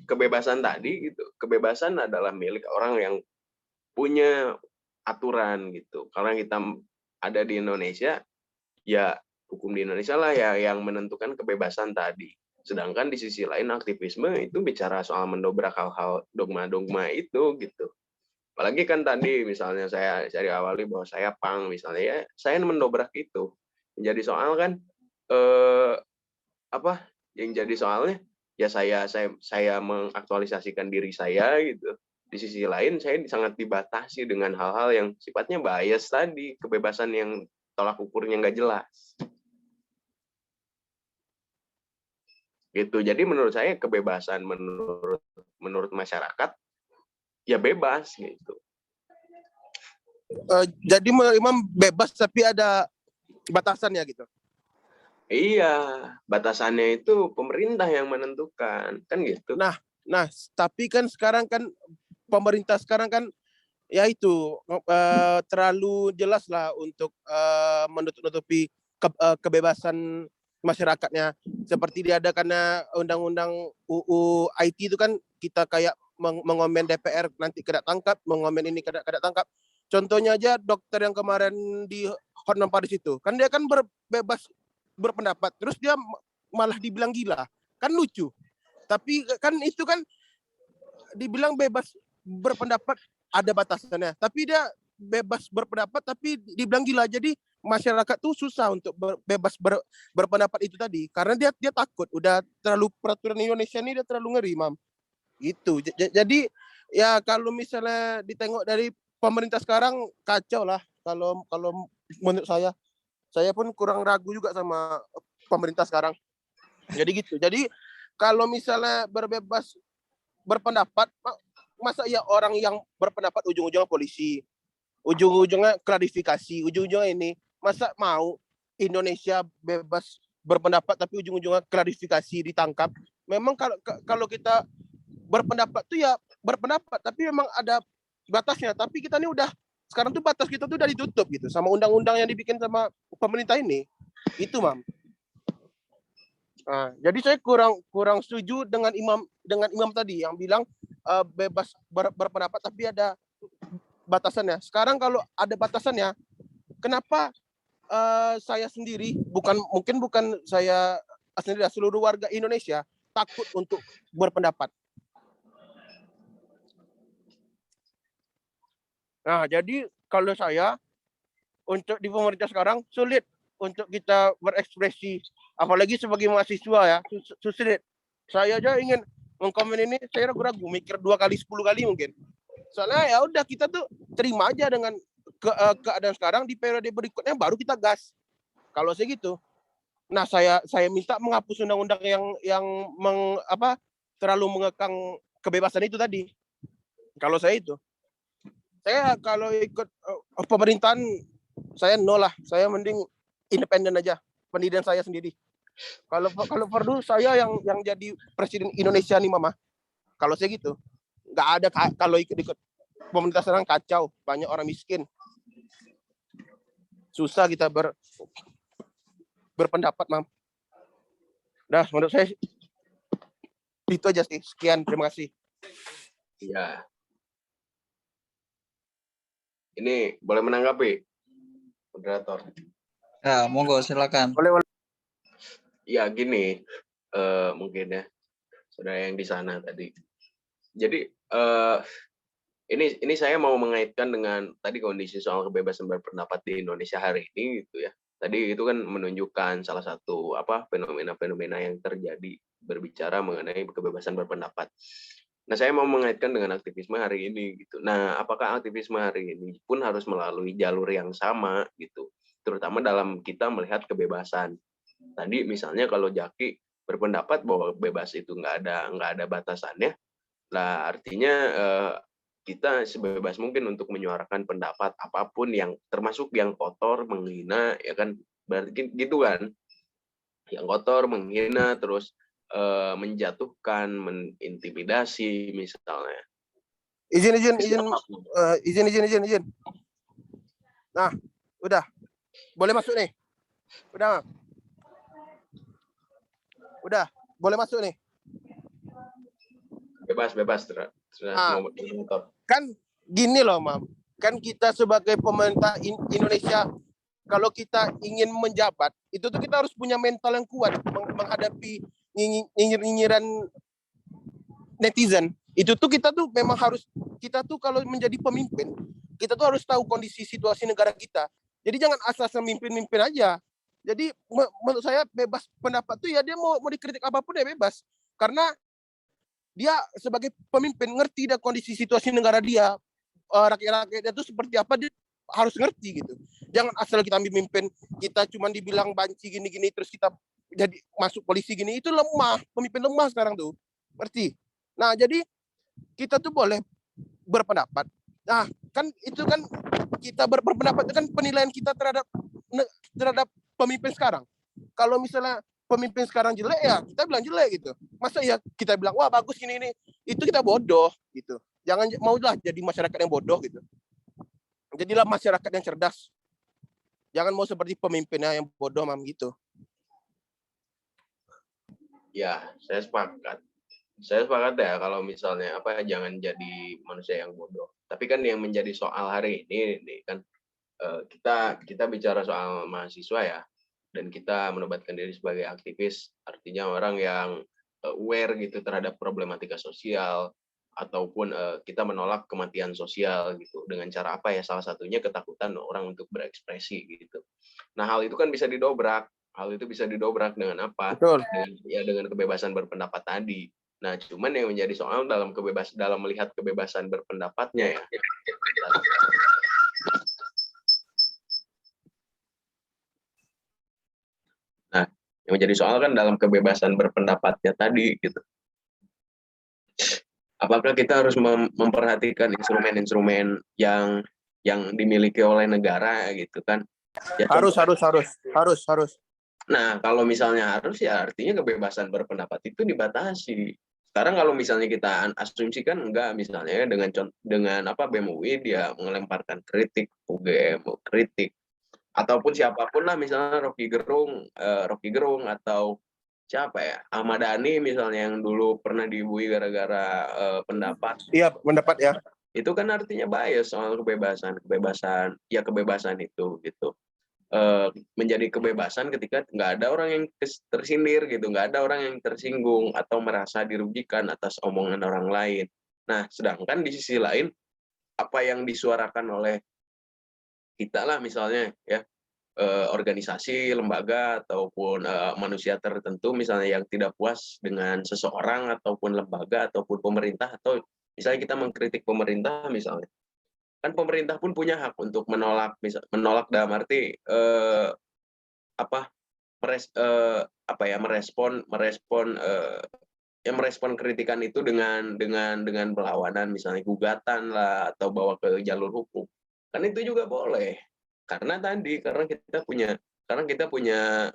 kebebasan tadi gitu. Kebebasan adalah milik orang yang punya aturan gitu. Karena kita ada di Indonesia, ya hukum di Indonesia lah ya yang menentukan kebebasan tadi. Sedangkan di sisi lain aktivisme itu bicara soal mendobrak hal-hal dogma-dogma itu gitu. Apalagi kan tadi misalnya saya cari awali bahwa saya pang misalnya ya, saya mendobrak itu. Menjadi soal kan yang jadi soalnya ya saya mengaktualisasikan diri saya gitu. Di sisi lain saya sangat dibatasi dengan hal-hal yang sifatnya bias tadi, kebebasan yang tolak ukurnya nggak jelas. Gitu. Jadi menurut saya kebebasan menurut masyarakat ya bebas gitu. Jadi Imam bebas tapi ada batasannya gitu. Iya, batasannya itu pemerintah yang menentukan, kan gitu. Nah, tapi kan sekarang kan pemerintah sekarang kan ya itu terlalu jelas lah untuk menutup-nutupi kebebasan masyarakatnya. Seperti diadakannya undang-undang UU IT itu kan kita kayak mengomen DPR nanti kena tangkap, mengomen ini kena tangkap. Contohnya aja dokter yang kemarin di Hotman Paris itu, kan dia kan bebas berpendapat, terus dia malah dibilang gila, kan lucu. Tapi kan itu kan dibilang bebas berpendapat ada batasannya, tapi dia bebas berpendapat tapi dibilang gila. Jadi masyarakat tuh susah untuk bebas berpendapat itu tadi, karena dia takut, udah terlalu peraturan Indonesia ini udah terlalu ngeri, Mam. Gitu. Jadi ya kalau misalnya ditengok dari pemerintah sekarang kacau lah. Kalau menurut saya pun kurang ragu juga sama pemerintah sekarang. Jadi gitu. Jadi kalau misalnya berbebas berpendapat, masa ya orang yang berpendapat ujung-ujungnya polisi, ujung-ujungnya klarifikasi, ujung-ujungnya ini, masa mau Indonesia bebas berpendapat tapi ujung-ujungnya klarifikasi, ditangkap? Memang kalau kita berpendapat tuh ya berpendapat, tapi memang ada batasnya. Tapi kita ini udah sekarang tuh batas kita tuh udah ditutup gitu sama undang-undang yang dibikin sama pemerintah ini. Itu, Mam. Nah, jadi saya kurang setuju dengan imam tadi yang bilang bebas berpendapat tapi ada batasannya. Sekarang kalau ada batasannya, kenapa saya sendiri, mungkin bukan saya sendiri, seluruh warga Indonesia takut untuk berpendapat? Nah, jadi kalau saya untuk di pemerintah sekarang sulit untuk kita berekspresi, apalagi sebagai mahasiswa ya, sulit. Saya aja ingin mengkomen ini, saya ragu-ragu, mikir 2 kali 10 kali mungkin. Soalnya ya udah kita tuh terima aja dengan keadaan sekarang, di periode berikutnya baru kita gas. Kalau saya gitu. Nah, saya minta menghapus undang-undang yang terlalu mengekang kebebasan itu tadi. Kalau saya itu. Saya kalau ikut pemerintahan saya no lah. Saya mending independen aja, pendidikan saya sendiri. Kalau perlu saya yang jadi presiden Indonesia nih, Mama. Kalau saya gitu. Nggak ada kalau ikut pemerintah sekarang kacau, banyak orang miskin. Susah kita berpendapat, Mam. Dah, menurut saya itu aja sih. Sekian, terima kasih. Iya. Ini boleh menanggapi, moderator? Ya, monggo silakan. Boleh. Ya gini, mungkin ya, saudara yang di sana tadi. Jadi ini saya mau mengaitkan dengan tadi kondisi soal kebebasan berpendapat di Indonesia hari ini gitu ya. Tadi itu kan menunjukkan salah satu fenomena-fenomena yang terjadi berbicara mengenai kebebasan berpendapat. Nah, saya mau mengaitkan dengan aktivisme hari ini gitu. Nah, apakah aktivisme hari ini pun harus melalui jalur yang sama gitu, terutama dalam kita melihat kebebasan. Tadi misalnya kalau Jaki berpendapat bahwa bebas itu nggak ada batasannya, lah artinya kita sebebas mungkin untuk menyuarakan pendapat apapun yang termasuk yang kotor, menghina, ya kan, berarti gitu kan, yang kotor, menghina, terus menjatuhkan, mengintimidasi misalnya. Izin. Nah, udah. Boleh masuk nih. Udah. Boleh masuk nih. Bebas. Kan gini loh, Mam. Kan kita sebagai pemerintah Indonesia, kalau kita ingin menjabat, itu tuh kita harus punya mental yang kuat menghadapi nyinyiran netizen. Itu tuh kita tuh memang harus, kita tuh kalau menjadi pemimpin, kita tuh harus tahu kondisi situasi negara kita. Jadi jangan asal-asal mimpin aja. Jadi menurut saya bebas pendapat tuh ya dia mau dikritik apapun ya bebas. Karena dia sebagai pemimpin ngerti dah kondisi situasi negara dia, rakyat-rakyatnya itu seperti apa, dia harus ngerti gitu. Jangan asal kita mimpin, kita cuma dibilang banci gini-gini terus kita jadi masuk polisi gini, itu lemah, pemimpin lemah sekarang tuh. Ngerti? Nah, jadi kita tuh boleh berpendapat. Nah, kan itu kan kita berpendapat itu kan penilaian kita terhadap pemimpin sekarang. Kalau misalnya pemimpin sekarang jelek ya kita bilang jelek gitu. Masa ya kita bilang wah bagus ini itu kita bodoh gitu. Jangan maulah jadi masyarakat yang bodoh gitu. Jadilah masyarakat yang cerdas. Jangan mau seperti pemimpinnya yang bodoh, Mam, gitu. Ya, saya sepakat ya kalau misalnya jangan jadi manusia yang bodoh. Tapi kan yang menjadi soal hari ini kan kita bicara soal mahasiswa ya, dan kita menobatkan diri sebagai aktivis, artinya orang yang aware gitu terhadap problematika sosial, ataupun kita menolak kematian sosial gitu. Dengan cara apa ya? Salah satunya ketakutan orang untuk berekspresi gitu. Nah, hal itu kan bisa didobrak. Hal itu bisa didobrak dengan apa? Betul. Dengan kebebasan berpendapat tadi. Nah, cuman yang menjadi soal dalam melihat kebebasan berpendapatnya ya. Nah, yang menjadi soal kan dalam kebebasan berpendapatnya tadi gitu. Apakah kita harus memperhatikan instrumen-instrumen yang dimiliki oleh negara gitu kan? Ya, Harus. Nah, kalau misalnya harus ya artinya kebebasan berpendapat itu dibatasi. Sekarang kalau misalnya kita asumsikan enggak, misalnya dengan BEM UI dia melemparkan kritik, UGM kritik, ataupun siapapun lah, misalnya Rocky Gerung atau siapa ya, Ahmad Dhani misalnya yang dulu pernah dibui gara-gara pendapat. Iya, pendapat ya. Itu kan artinya bias soal kebebasan itu gitu. Menjadi kebebasan ketika nggak ada orang yang tersindir gitu, nggak ada orang yang tersinggung atau merasa dirugikan atas omongan orang lain. Nah, sedangkan di sisi lain apa yang disuarakan oleh kita lah misalnya ya, organisasi, lembaga ataupun manusia tertentu misalnya yang tidak puas dengan seseorang ataupun lembaga ataupun pemerintah, atau misalnya kita mengkritik pemerintah misalnya, kan pemerintah pun punya hak untuk menolak dalam arti merespon kritikan itu dengan perlawanan, misalnya gugatan lah atau bawa ke jalur hukum, kan itu juga boleh, karena kita punya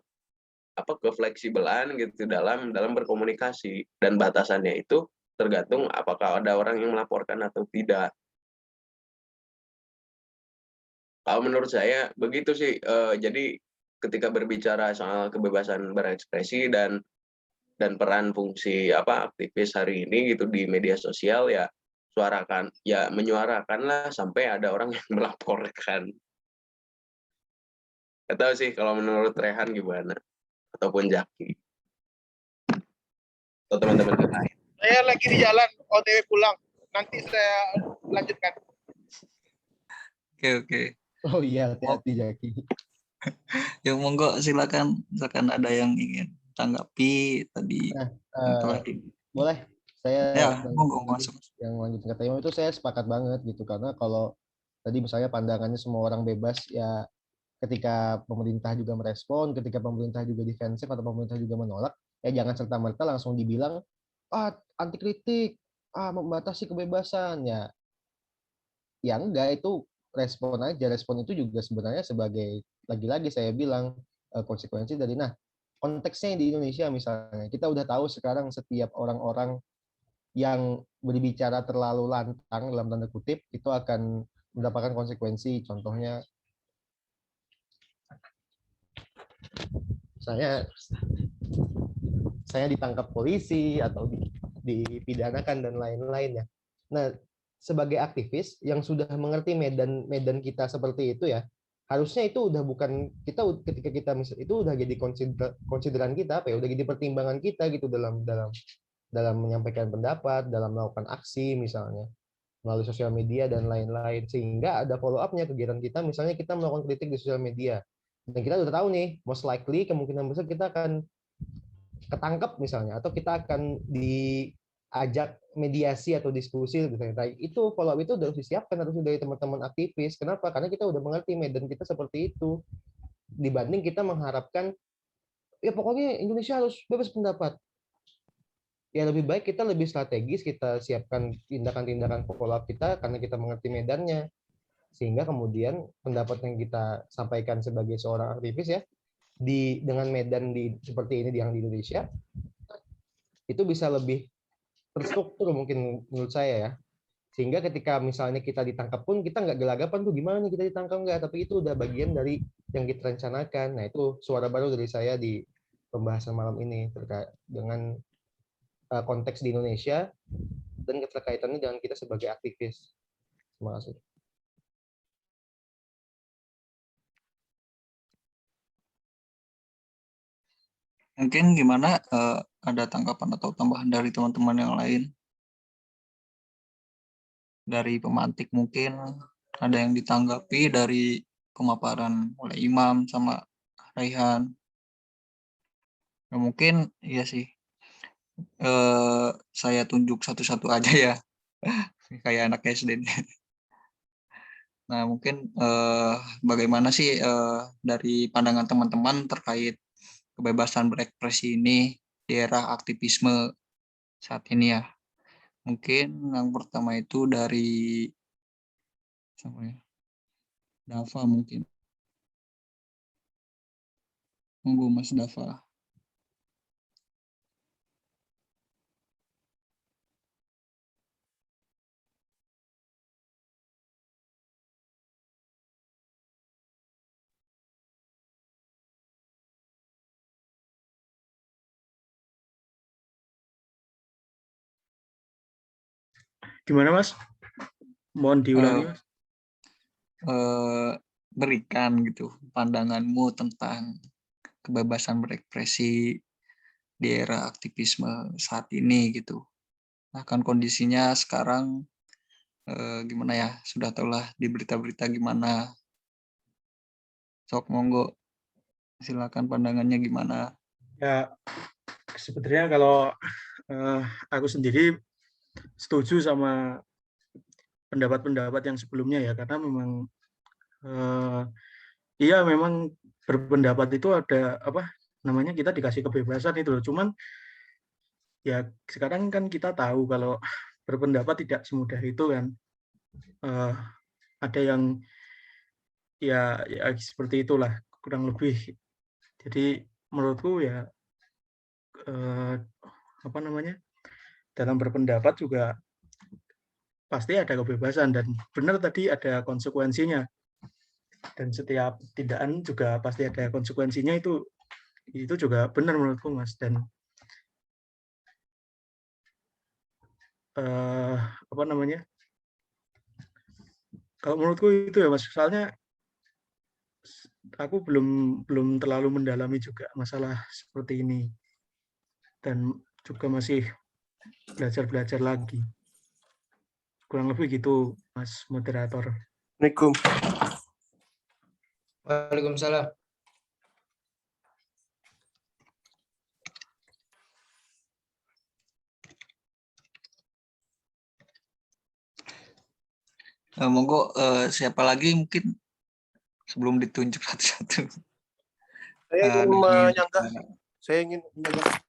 kefleksibelan gitu dalam berkomunikasi, dan batasannya itu tergantung apakah ada orang yang melaporkan atau tidak. Kalau menurut saya begitu sih. Jadi ketika berbicara soal kebebasan berekspresi dan peran fungsi aktivis hari ini gitu di media sosial, ya menyuarakanlah sampai ada orang yang melaporkan. Nggak tahu sih kalau menurut Rehan gimana, ataupun Jaki atau teman-teman yang lain. Saya lagi di jalan, OTW pulang. Nanti saya lanjutkan. Oke. Oh iya, hati-hati Jaki. Ya monggo silakan ada yang ingin tanggapi tadi. Boleh saya Ya, monggo masuk. Yang lanjut kata Imam itu saya sepakat banget gitu, karena kalau tadi misalnya pandangannya semua orang bebas, ya ketika pemerintah juga merespon, ketika pemerintah juga defensif atau pemerintah juga menolak, ya jangan serta-merta langsung dibilang anti kritik, membatasi kebebasan. Ya enggak, itu respon aja. Respon itu juga sebenarnya sebagai, lagi-lagi saya bilang, konsekuensi dari konteksnya di Indonesia misalnya. Kita udah tahu sekarang setiap orang-orang yang berbicara terlalu lantang dalam tanda kutip itu akan mendapatkan konsekuensi. Contohnya saya ditangkap polisi atau dipidanakan dan lain-lainnya. Nah, sebagai aktivis yang sudah mengerti medan kita seperti itu, ya harusnya itu udah bukan kita, ketika kita itu udah jadi konsideran kita, udah jadi pertimbangan kita gitu dalam menyampaikan pendapat, dalam melakukan aksi misalnya melalui sosial media dan lain-lain, sehingga ada follow up-nya kegiatan kita. Misalnya kita melakukan kritik di sosial media dan kita udah tahu nih, most likely kemungkinan besar kita akan ketangkep misalnya, atau kita akan diajak mediasi atau diskusi misalnya. Itu follow up itu harus disiapkan, harus dari teman-teman aktivis. Kenapa? Karena kita udah mengerti medan kita seperti itu, dibanding kita mengharapkan ya pokoknya Indonesia harus bebas pendapat. Ya lebih baik kita lebih strategis, kita siapkan tindakan-tindakan follow up kita karena kita mengerti medannya, sehingga kemudian pendapat yang kita sampaikan sebagai seorang aktivis ya dengan medan seperti ini yang di Indonesia itu bisa lebih terstruktur mungkin menurut saya ya, sehingga ketika misalnya kita ditangkap pun kita nggak gelagapan tuh gimana nih kita ditangkap nggak, tapi itu udah bagian dari yang kita rencanakan. Nah itu suara baru dari saya di pembahasan malam ini terkait dengan konteks di Indonesia dan keterkaitannya dengan kita sebagai aktivis. Terima kasih. Mungkin gimana, ada tanggapan atau tambahan dari teman-teman yang lain? dari pemantik mungkin ada yang ditanggapi dari pemaparan oleh Imam sama Raihan. Nah, mungkin iya sih. Saya tunjuk satu-satu aja ya. Kayak anak SD. Nah, mungkin bagaimana sih dari pandangan teman-teman terkait kebebasan berekspresi ini di era aktivisme saat ini ya. Mungkin yang pertama itu dari siapa ya? Dava mungkin. Monggo Mas Dava. Gimana Mas? Mohon diulangi Mas. Berikan gitu pandanganmu tentang kebebasan berekspresi di era aktivisme saat ini gitu. Nah, kan kondisinya sekarang gimana ya, sudah tahulah di berita-berita gimana. Sok monggo, silakan pandangannya gimana. Ya sebenarnya kalau aku sendiri setuju sama pendapat-pendapat yang sebelumnya ya, karena memang iya memang berpendapat itu ada apa namanya, kita dikasih kebebasan itu loh. Cuman ya sekarang kan kita tahu kalau berpendapat tidak semudah itu kan. Ada yang ya seperti itulah kurang lebih. Jadi menurutku ya apa namanya, dalam berpendapat juga pasti ada kebebasan, dan benar tadi ada konsekuensinya, dan setiap tindakan juga pasti ada konsekuensinya, itu juga benar menurutku Mas. Dan apa namanya, kalau menurutku itu ya Mas, soalnya aku belum terlalu mendalami juga masalah seperti ini, dan juga masih belajar lagi. Kurang lebih gitu Mas moderator. Assalamualaikum. Waalaikumsalam. Monggo siapa lagi mungkin sebelum ditunjuk satu-satu. Saya ingin menyanggah. Saya ingin menyanggah.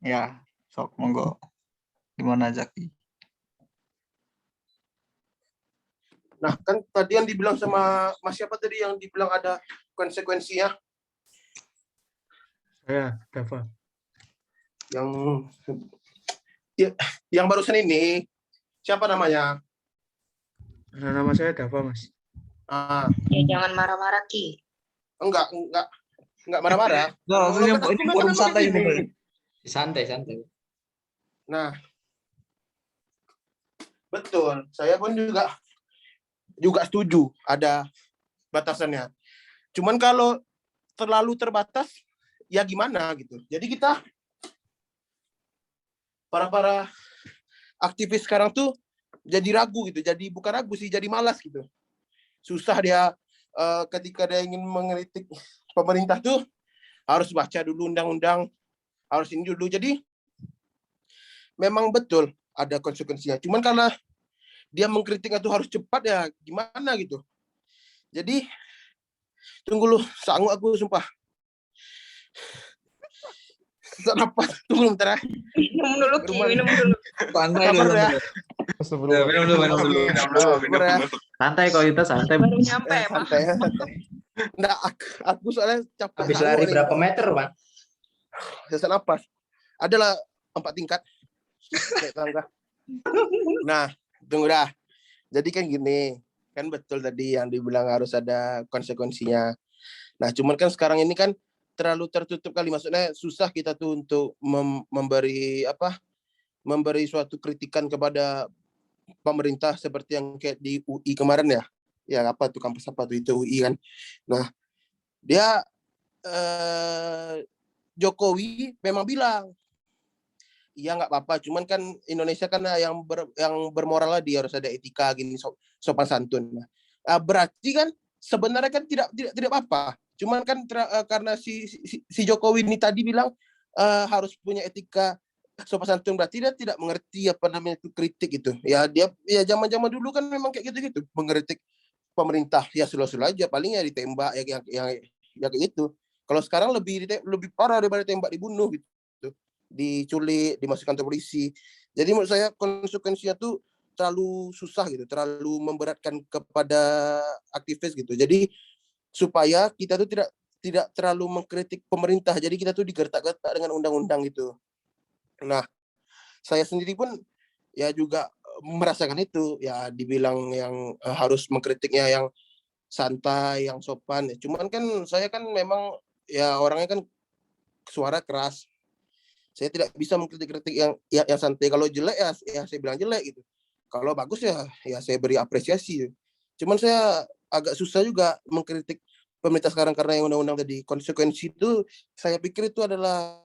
Ya, sok monggo. Gimana Zaki? Nah, kan tadi yang dibilang sama Mas siapa tadi yang dibilang ada konsekuensinya? Saya Dava. Yang barusan ini siapa namanya? Nama saya Dava Mas. Ya, jangan marah-marah Ki. Enggak marah-marah. Ini forum santai ini. Santai. Nah, betul. Saya pun juga setuju ada batasannya. Cuman kalau terlalu terbatas, ya gimana gitu. Jadi kita para aktivis sekarang tuh jadi ragu gitu. Jadi bukan ragu sih, jadi malas gitu. Susah dia ketika dia ingin mengkritik pemerintah tuh harus baca dulu undang-undang, harus ini dulu. Jadi memang betul ada konsekuensinya. Cuman karena dia mengkritiknya tuh harus cepat, ya gimana gitu. Jadi tunggu lu, sanggup aku sumpah. Sesak napas, tunggu bentar ya. Minum dulu Ki, minum dulu. Santai dulu. Minum dulu. Santai kalau kita santai. Baru nyampe, Pak. Santai. Nah, aku soalnya capek. Habis lari berapa meter, Bang? Sesak napas. Adalah 4 tingkat. Naik tangga. Nah, tunggu dah. Jadi kan gini, kan betul tadi yang dibilang harus ada konsekuensinya. Nah, cuman kan sekarang ini kan terlalu tertutup kali, maksudnya susah kita tuh untuk memberi suatu kritikan kepada pemerintah seperti yang kayak di UI kemarin ya. Ya apa tuh, kampus apa tuh itu UI kan. Nah, dia Jokowi memang bilang iya nggak apa-apa. Cuman kan Indonesia kan yang bermoral lah, dia harus ada etika gini, sopan santun. Nah, berarti kan sebenarnya kan tidak apa-apa. Cuman kan karena si Jokowi ini tadi bilang harus punya etika sopan santun, berarti dia tidak mengerti apa namanya itu kritik itu. Ya dia ya zaman-zaman dulu kan memang kayak gitu-gitu, mengkritik pemerintah ya slow-slow aja, paling ya ditembak yang kayak gitu. Kalau sekarang lebih parah daripada tembak, dibunuh gitu, diculik, dimasukkan ke polisi. Jadi menurut saya konsekuensinya tuh terlalu susah gitu, terlalu memberatkan kepada aktivis gitu. Jadi supaya kita tuh tidak terlalu mengkritik pemerintah. Jadi kita tuh digertak-gertak dengan undang-undang gitu. Nah, saya sendiri pun ya juga merasakan itu, ya dibilang yang harus mengkritiknya yang santai, yang sopan. Cuman kan saya kan memang ya orangnya kan suara keras. Saya tidak bisa mengkritik-kritik yang santai. Kalau jelek ya saya bilang jelek gitu. Kalau bagus ya saya beri apresiasi. Cuman saya agak susah juga mengkritik pemerintah sekarang karena yang undang-undang tadi. Konsekuensi itu saya pikir itu adalah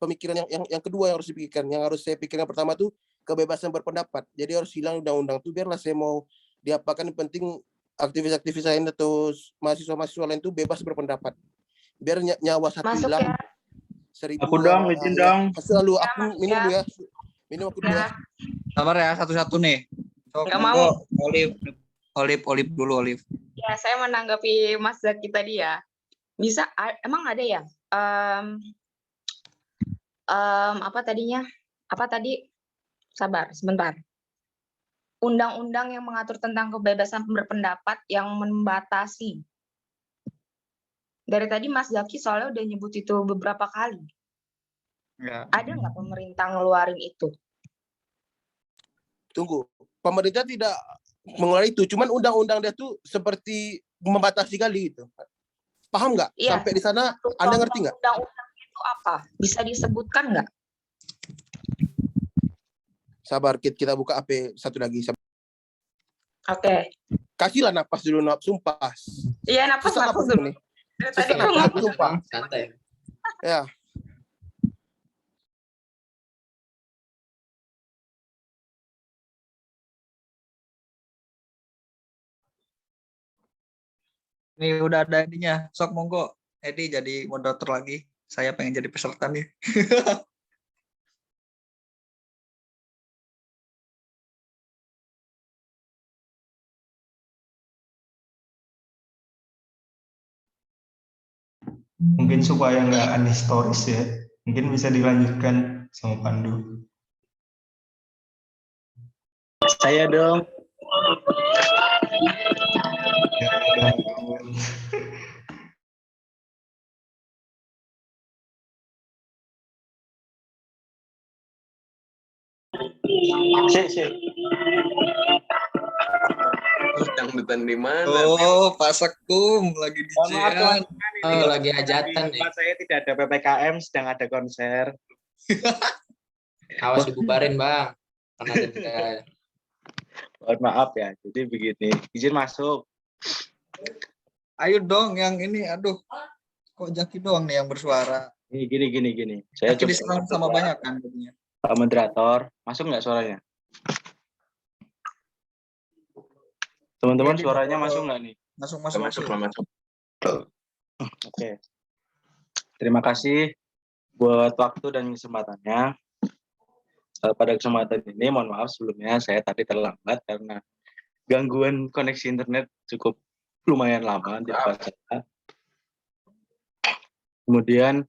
pemikiran yang kedua yang harus dipikirkan. Yang harus saya pikirkan pertama tuh kebebasan berpendapat. Jadi harus hilang undang-undang itu, biarlah saya mau diapakan, yang penting aktivis-aktivis lain atau mahasiswa-mahasiswa lain itu bebas berpendapat. Biar nyawa satu Masuk hilang, ya. 1000 Aku dong, izin dong. Selalu Ya, aku masuk minum ya. dulu ya. Minum aku dulu ya. Sabar ya, satu-satu nih. So, Nggak monggo, mau. Olive dulu, Olive. Ya, saya menanggapi Mas Zaki tadi ya. Bisa, emang ada ya? Apa tadinya? Apa tadi? Sabar, sebentar. Undang-undang yang mengatur tentang kebebasan berpendapat yang membatasi. Dari tadi Mas Zaki soalnya udah nyebut itu beberapa kali. Ya. Ada nggak pemerintah ngeluarin itu? Tunggu. Pemerintah tidak mengeluarkan itu, cuman undang-undang dia tuh seperti membatasi kali gitu. Paham nggak? Iya. Sampai di sana Anda ngerti nggak? Undang-undang itu apa? Bisa disebutkan nggak? Sabar, kita buka AP satu lagi. Oke. Kasihlah napas dulu, sumpah. Iya, napas dulu nih. Tadi kan Sumpah. Santai. Ya. Ini udah ada ininya. Sok monggo, Edi jadi moderator lagi. Saya pengen jadi peserta nih. Mungkin supaya nggak unhistoris ya, mungkin bisa dilanjutkan sama Pandu. Saya dong. Sik. Dangdutan di mana? Oh, Pak Sekum lagi di Jian. Oh, lagi hajatan nih. Tempat saya tidak ada PPKM, sedang ada konser. Awas dibubarin, Bang. Karena denda. Mohon maaf ya, jadi begini. Izin masuk. Ayo dong yang ini, aduh. Kok Jaki doang nih yang bersuara? Ini gini. Saya Jaki diserang sama banyak kan jadinya. Pak Moderator, masuk nggak suaranya? Teman-teman suaranya masuk nggak nih? Masuk. Oke. Terima kasih buat waktu dan kesempatannya. Pada kesempatan ini, mohon maaf sebelumnya saya tadi terlambat karena gangguan koneksi internet cukup lumayan lama di tempat saya. Kemudian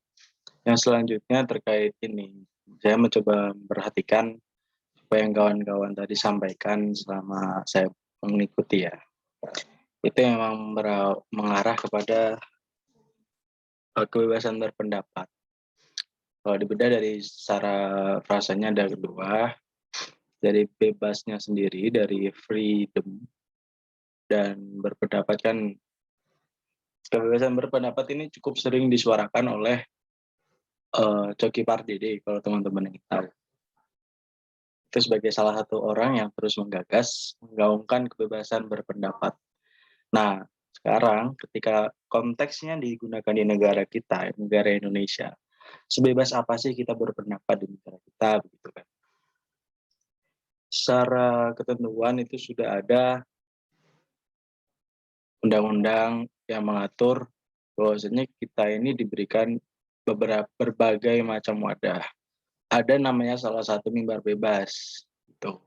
yang selanjutnya terkait ini, saya mencoba memperhatikan apa yang kawan-kawan tadi sampaikan selama saya mengikuti ya. Itu memang mengarah kepada kebebasan berpendapat. Kalau dibedah dari secara frasanya ada kedua, dari bebasnya sendiri, dari freedom, dan berpendapat kan, kebebasan berpendapat ini cukup sering disuarakan oleh Coki Pardede, kalau teman-teman yang tahu. Itu sebagai salah satu orang yang terus menggaungkan kebebasan berpendapat. Nah, sekarang ketika konteksnya digunakan di negara kita, negara Indonesia, Sebebas apa sih kita berpendapat di negara kita, begitu kan. Secara ketentuan itu sudah ada undang-undang yang mengatur bahwasanya kita ini diberikan berbagai macam wadah. Ada namanya salah satu mimbar bebas, gitu.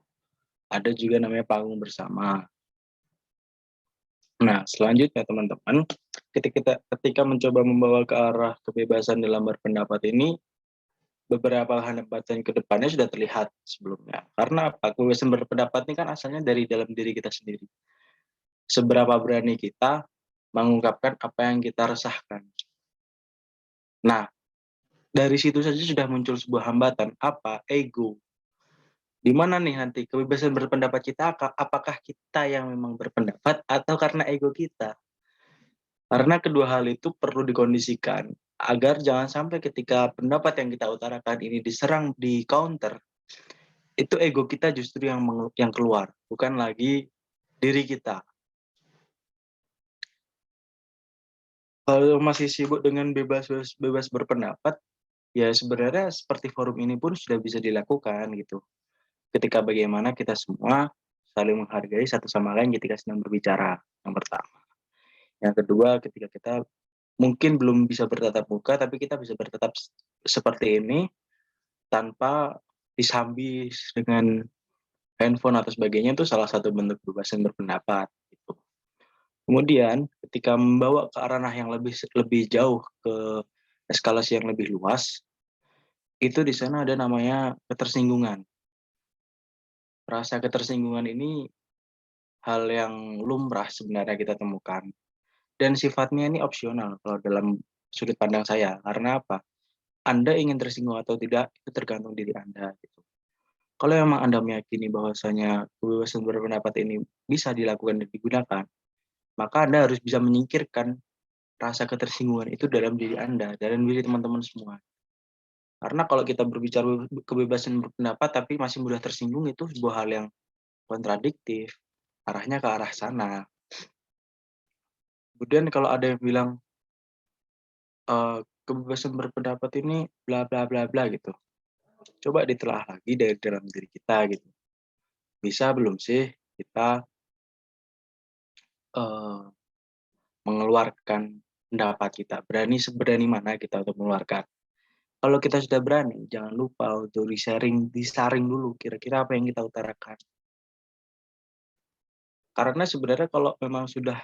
Ada juga namanya panggung bersama. Nah, selanjutnya teman-teman, ketika mencoba membawa ke arah kebebasan dalam berpendapat ini, beberapa hambatan ke depannya sudah terlihat sebelumnya. Karena apa? Kebebasan berpendapat ini kan asalnya dari dalam diri kita sendiri. Seberapa berani kita mengungkapkan apa yang kita resahkan. Nah, dari situ saja sudah muncul sebuah hambatan. Apa? Ego. Di mana nih nanti kebebasan berpendapat kita, apakah kita yang memang berpendapat atau karena ego kita? Karena kedua hal itu perlu dikondisikan agar jangan sampai ketika pendapat yang kita utarakan ini diserang di counter, itu ego kita justru yang keluar, bukan lagi diri kita. Kalau masih sibuk dengan bebas berpendapat, ya sebenarnya seperti forum ini pun sudah bisa dilakukan gitu. Ketika bagaimana kita semua saling menghargai satu sama lain ketika sedang berbicara, yang pertama. Yang kedua, ketika kita mungkin belum bisa bertatap muka, tapi kita bisa bertatap seperti ini tanpa disambi dengan handphone atau sebagainya, itu salah satu bentuk kebebasan berpendapat. Gitu. Kemudian, ketika membawa ke ranah yang lebih jauh ke eskalasi yang lebih luas, itu di sana ada namanya ketersinggungan. Rasa ketersinggungan ini hal yang lumrah sebenarnya kita temukan. Dan sifatnya ini opsional kalau dalam sudut pandang saya. Karena apa? Anda ingin tersinggung atau tidak, itu tergantung diri Anda. Gitu. Kalau memang Anda meyakini bahwasanya kebebasan berpendapat ini bisa dilakukan dan digunakan, maka Anda harus bisa menyingkirkan rasa ketersinggungan itu dalam diri Anda, dalam diri teman-teman semua. Karena kalau kita berbicara kebebasan berpendapat tapi masih mudah tersinggung, itu sebuah hal yang kontradiktif, arahnya ke arah sana. Kemudian kalau ada yang bilang kebebasan berpendapat ini bla bla bla bla gitu, coba ditelaah lagi dari dalam diri kita gitu. Bisa belum sih kita mengeluarkan pendapat kita, seberani mana kita untuk mengeluarkan. Kalau kita sudah berani, jangan lupa untuk disaring dulu kira-kira apa yang kita utarakan. Karena sebenarnya kalau memang sudah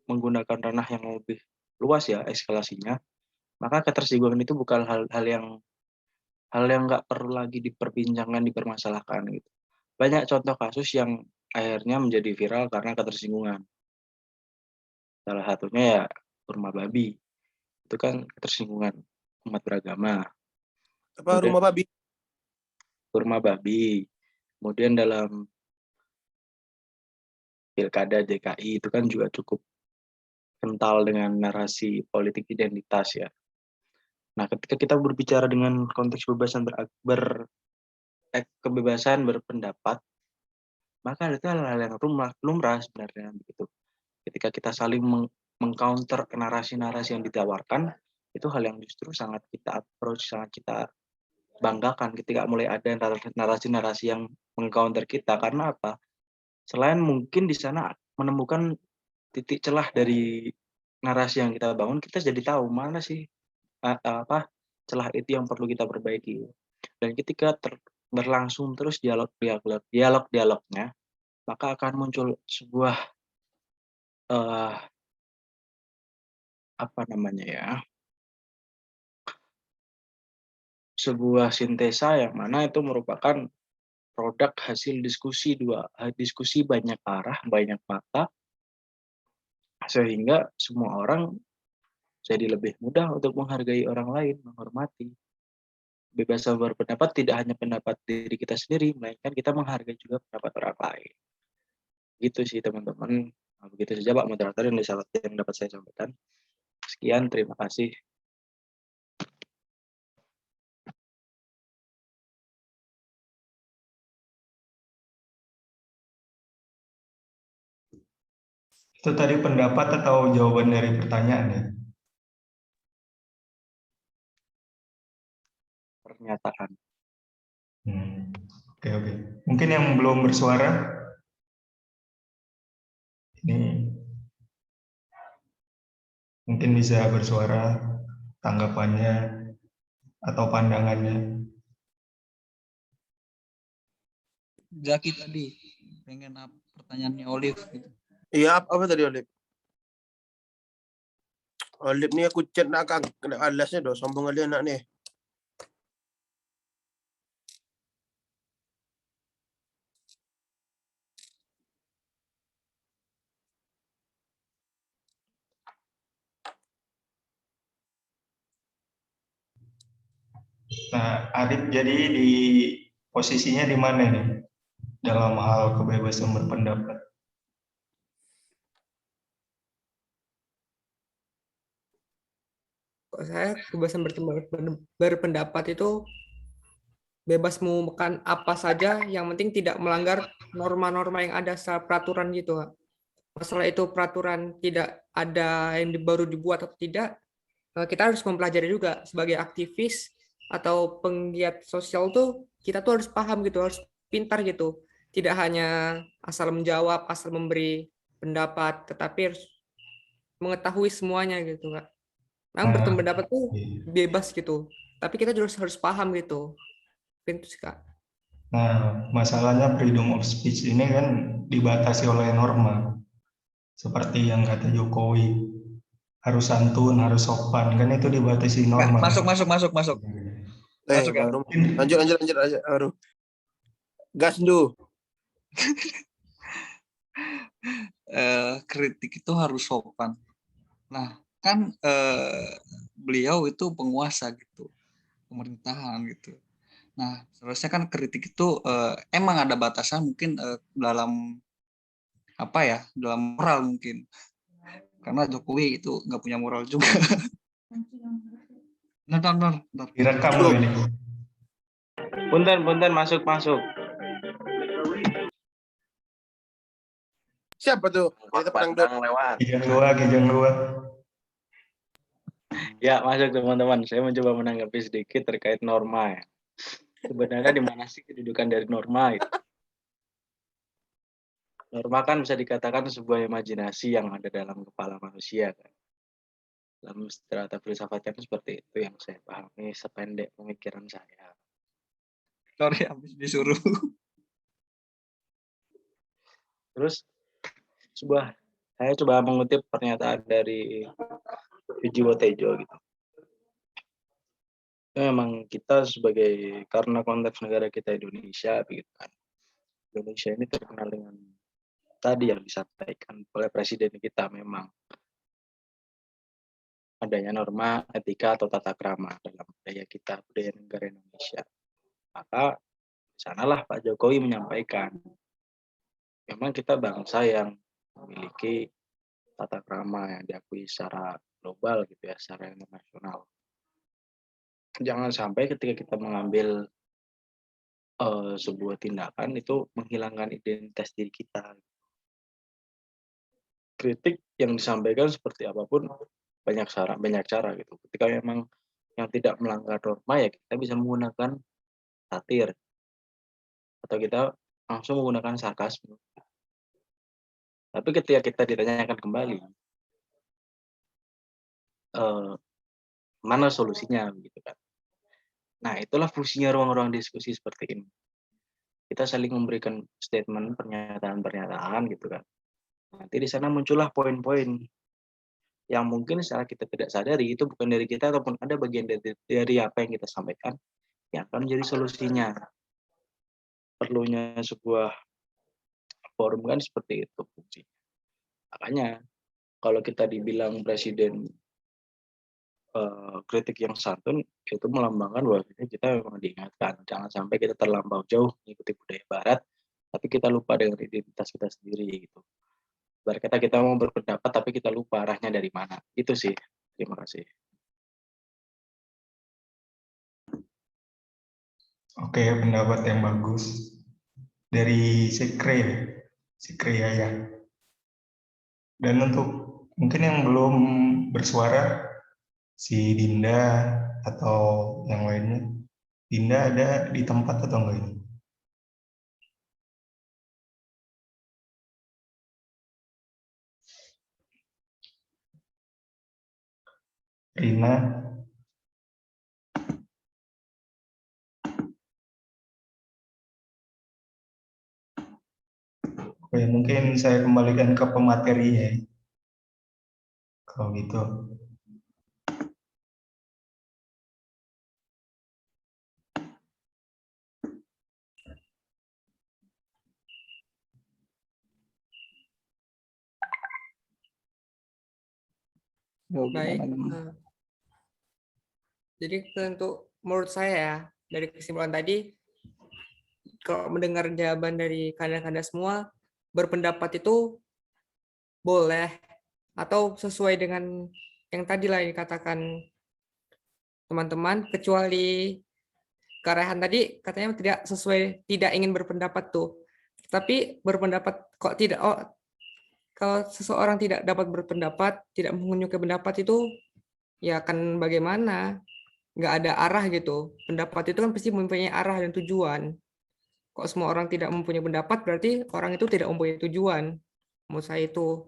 menggunakan ranah yang lebih luas ya eskalasinya, maka ketersinggungan itu bukan hal yang nggak perlu lagi diperbincangkan, dipermasalahkan gitu. Banyak contoh kasus yang akhirnya menjadi viral karena ketersinggungan. Salah satunya ya kurma babi. Itu kan ketersinggungan umat beragama. Apa rumah babi? Kurma babi. Kemudian dalam Pilkada DKI itu kan juga cukup kental dengan narasi politik identitas ya. Nah, ketika kita berbicara dengan konteks kebebasan berpendapat, maka itu hal-hal yang lumrah sebenarnya begitu. Ketika kita saling mengcounter narasi-narasi yang ditawarkan, itu hal yang justru sangat kita approach, sangat kita banggakan ketika mulai ada narasi-narasi yang mengcounter kita. Karena apa? Selain mungkin di sana menemukan titik celah dari narasi yang kita bangun, kita jadi tahu mana sih celah itu yang perlu kita perbaiki. Dan ketika berlangsung terus dialognya, maka akan muncul sebuah sebuah sintesa yang mana itu merupakan produk hasil diskusi banyak arah, banyak mata, sehingga semua orang jadi lebih mudah untuk menghargai orang lain, menghormati. Kebebasan berpendapat tidak hanya pendapat diri kita sendiri, melainkan kita menghargai juga pendapat orang lain. Gitu sih teman-teman. Nah, begitu saja Pak Moderator yang dapat saya sampaikan. Sekian, terima kasih. Itu tadi pendapat atau jawaban dari pertanyaan ya? pernyataan. Oke, oke. Mungkin yang belum bersuara, ini mungkin bisa bersuara tanggapannya atau pandangannya. Zaki tadi pengen pertanyaannya Olive gitu. Iya, apa tadi Olip? Olip nih aku chat nak kena alasnya doh, sombong kali anak nih. Nah, Arif jadi di posisinya di mana nih dalam hal kebebasan berpendapat? Kalau saya kebebasan berpendapat itu bebas mengumumkan apa saja, yang penting tidak melanggar norma-norma yang ada secara peraturan gitu, Kak. Masalah itu peraturan tidak ada yang baru dibuat atau tidak, kita harus mempelajari juga sebagai aktivis atau penggiat sosial tuh, kita tuh harus paham gitu, harus pintar gitu. Tidak hanya asal menjawab, asal memberi pendapat, tetapi harus mengetahui semuanya gitu, Kak. Memang berpendapat tuh bebas gitu, tapi kita juga harus paham gitu. Itu sih, Kak. Nah, masalahnya freedom of speech ini kan dibatasi oleh norma. Seperti yang kata Jokowi, harus santun, harus sopan, kan itu dibatasi norma. Masuk. Masuk ya. Lanjut aja. Aduh. Gas dulu. Kritik itu harus sopan. Nah, kan beliau itu penguasa gitu, pemerintahan gitu. Nah, seharusnya kan kritik itu emang ada batasan mungkin dalam apa ya, dalam moral mungkin. Karena Jokowi itu nggak punya moral juga. Bentar. Direkam loh ini. Punten, masuk. Siapa tuh? Kita Pandang lewat. Kijang dua. Ya, masuk teman-teman. Saya mencoba menanggapi sedikit terkait norma ya. Sebenarnya di mana sih kedudukan dari norma itu? Norma kan bisa dikatakan sebuah imajinasi yang ada dalam kepala manusia kan. Dalam strata filsafatnya seperti itu yang saya pahami sependek pemikiran saya. Sorry, habis disuruh. Terus saya coba mengutip pernyataan dari Vijiwo Tejo gitu. Memang kita karena konteks negara kita Indonesia begitu kan. Indonesia ini terkenal dengan tadi yang disampaikan oleh presiden kita, memang adanya norma etika atau tata krama dalam budaya kita, budaya negara Indonesia. Maka sanalah Pak Jokowi menyampaikan, memang kita bangsa yang memiliki tata krama yang diakui secara global gitu ya, secara internasional. Jangan sampai ketika kita mengambil sebuah tindakan itu menghilangkan identitas diri kita. Kritik yang disampaikan seperti apapun banyak cara gitu. Ketika memang yang tidak melanggar norma ya kita bisa menggunakan satir atau kita langsung menggunakan sarkasme. Tapi ketika kita ditanyakan kembali mana solusinya gitu kan. Nah, itulah fungsinya ruang-ruang diskusi seperti ini. Kita saling memberikan statement, pernyataan gitu kan. Nanti di sana muncullah poin-poin yang mungkin secara kita tidak sadari itu bukan dari kita ataupun ada bagian dari apa yang kita sampaikan yang akan menjadi solusinya. Perlunya sebuah forum kan seperti itu fungsinya. Makanya kalau kita dibilang presiden kritik yang santun itu melambangkan bahwa kita memang diingatkan jangan sampai kita terlampau jauh mengikuti budaya barat tapi kita lupa dengan identitas kita sendiri gitu. Berkata kita mau berpendapat tapi kita lupa arahnya dari mana. Itu sih. Terima kasih. Oke, pendapat yang bagus dari Sekre ya. Dan untuk mungkin yang belum bersuara, si Dinda atau yang lainnya, Dinda ada di tempat atau enggak ini? Rina, oke, mungkin saya kembalikan ke pematerinya ya. Kalau gitu. Yo, Baik. gimana gimana? Jadi untuk menurut saya ya, dari kesimpulan tadi, kalau mendengar jawaban dari kalian-kalian semua, berpendapat itu boleh atau sesuai dengan yang tadi lah yang dikatakan teman-teman, kecuali Kak tadi katanya tidak ingin berpendapat tuh. Tapi berpendapat kok tidak, kalau seseorang tidak dapat berpendapat, tidak menyukai pendapat itu, ya akan bagaimana? Nggak ada arah gitu. Pendapat itu kan pasti mempunyai arah dan tujuan. Kok semua orang tidak mempunyai pendapat, berarti orang itu tidak mempunyai tujuan. Menurut saya itu.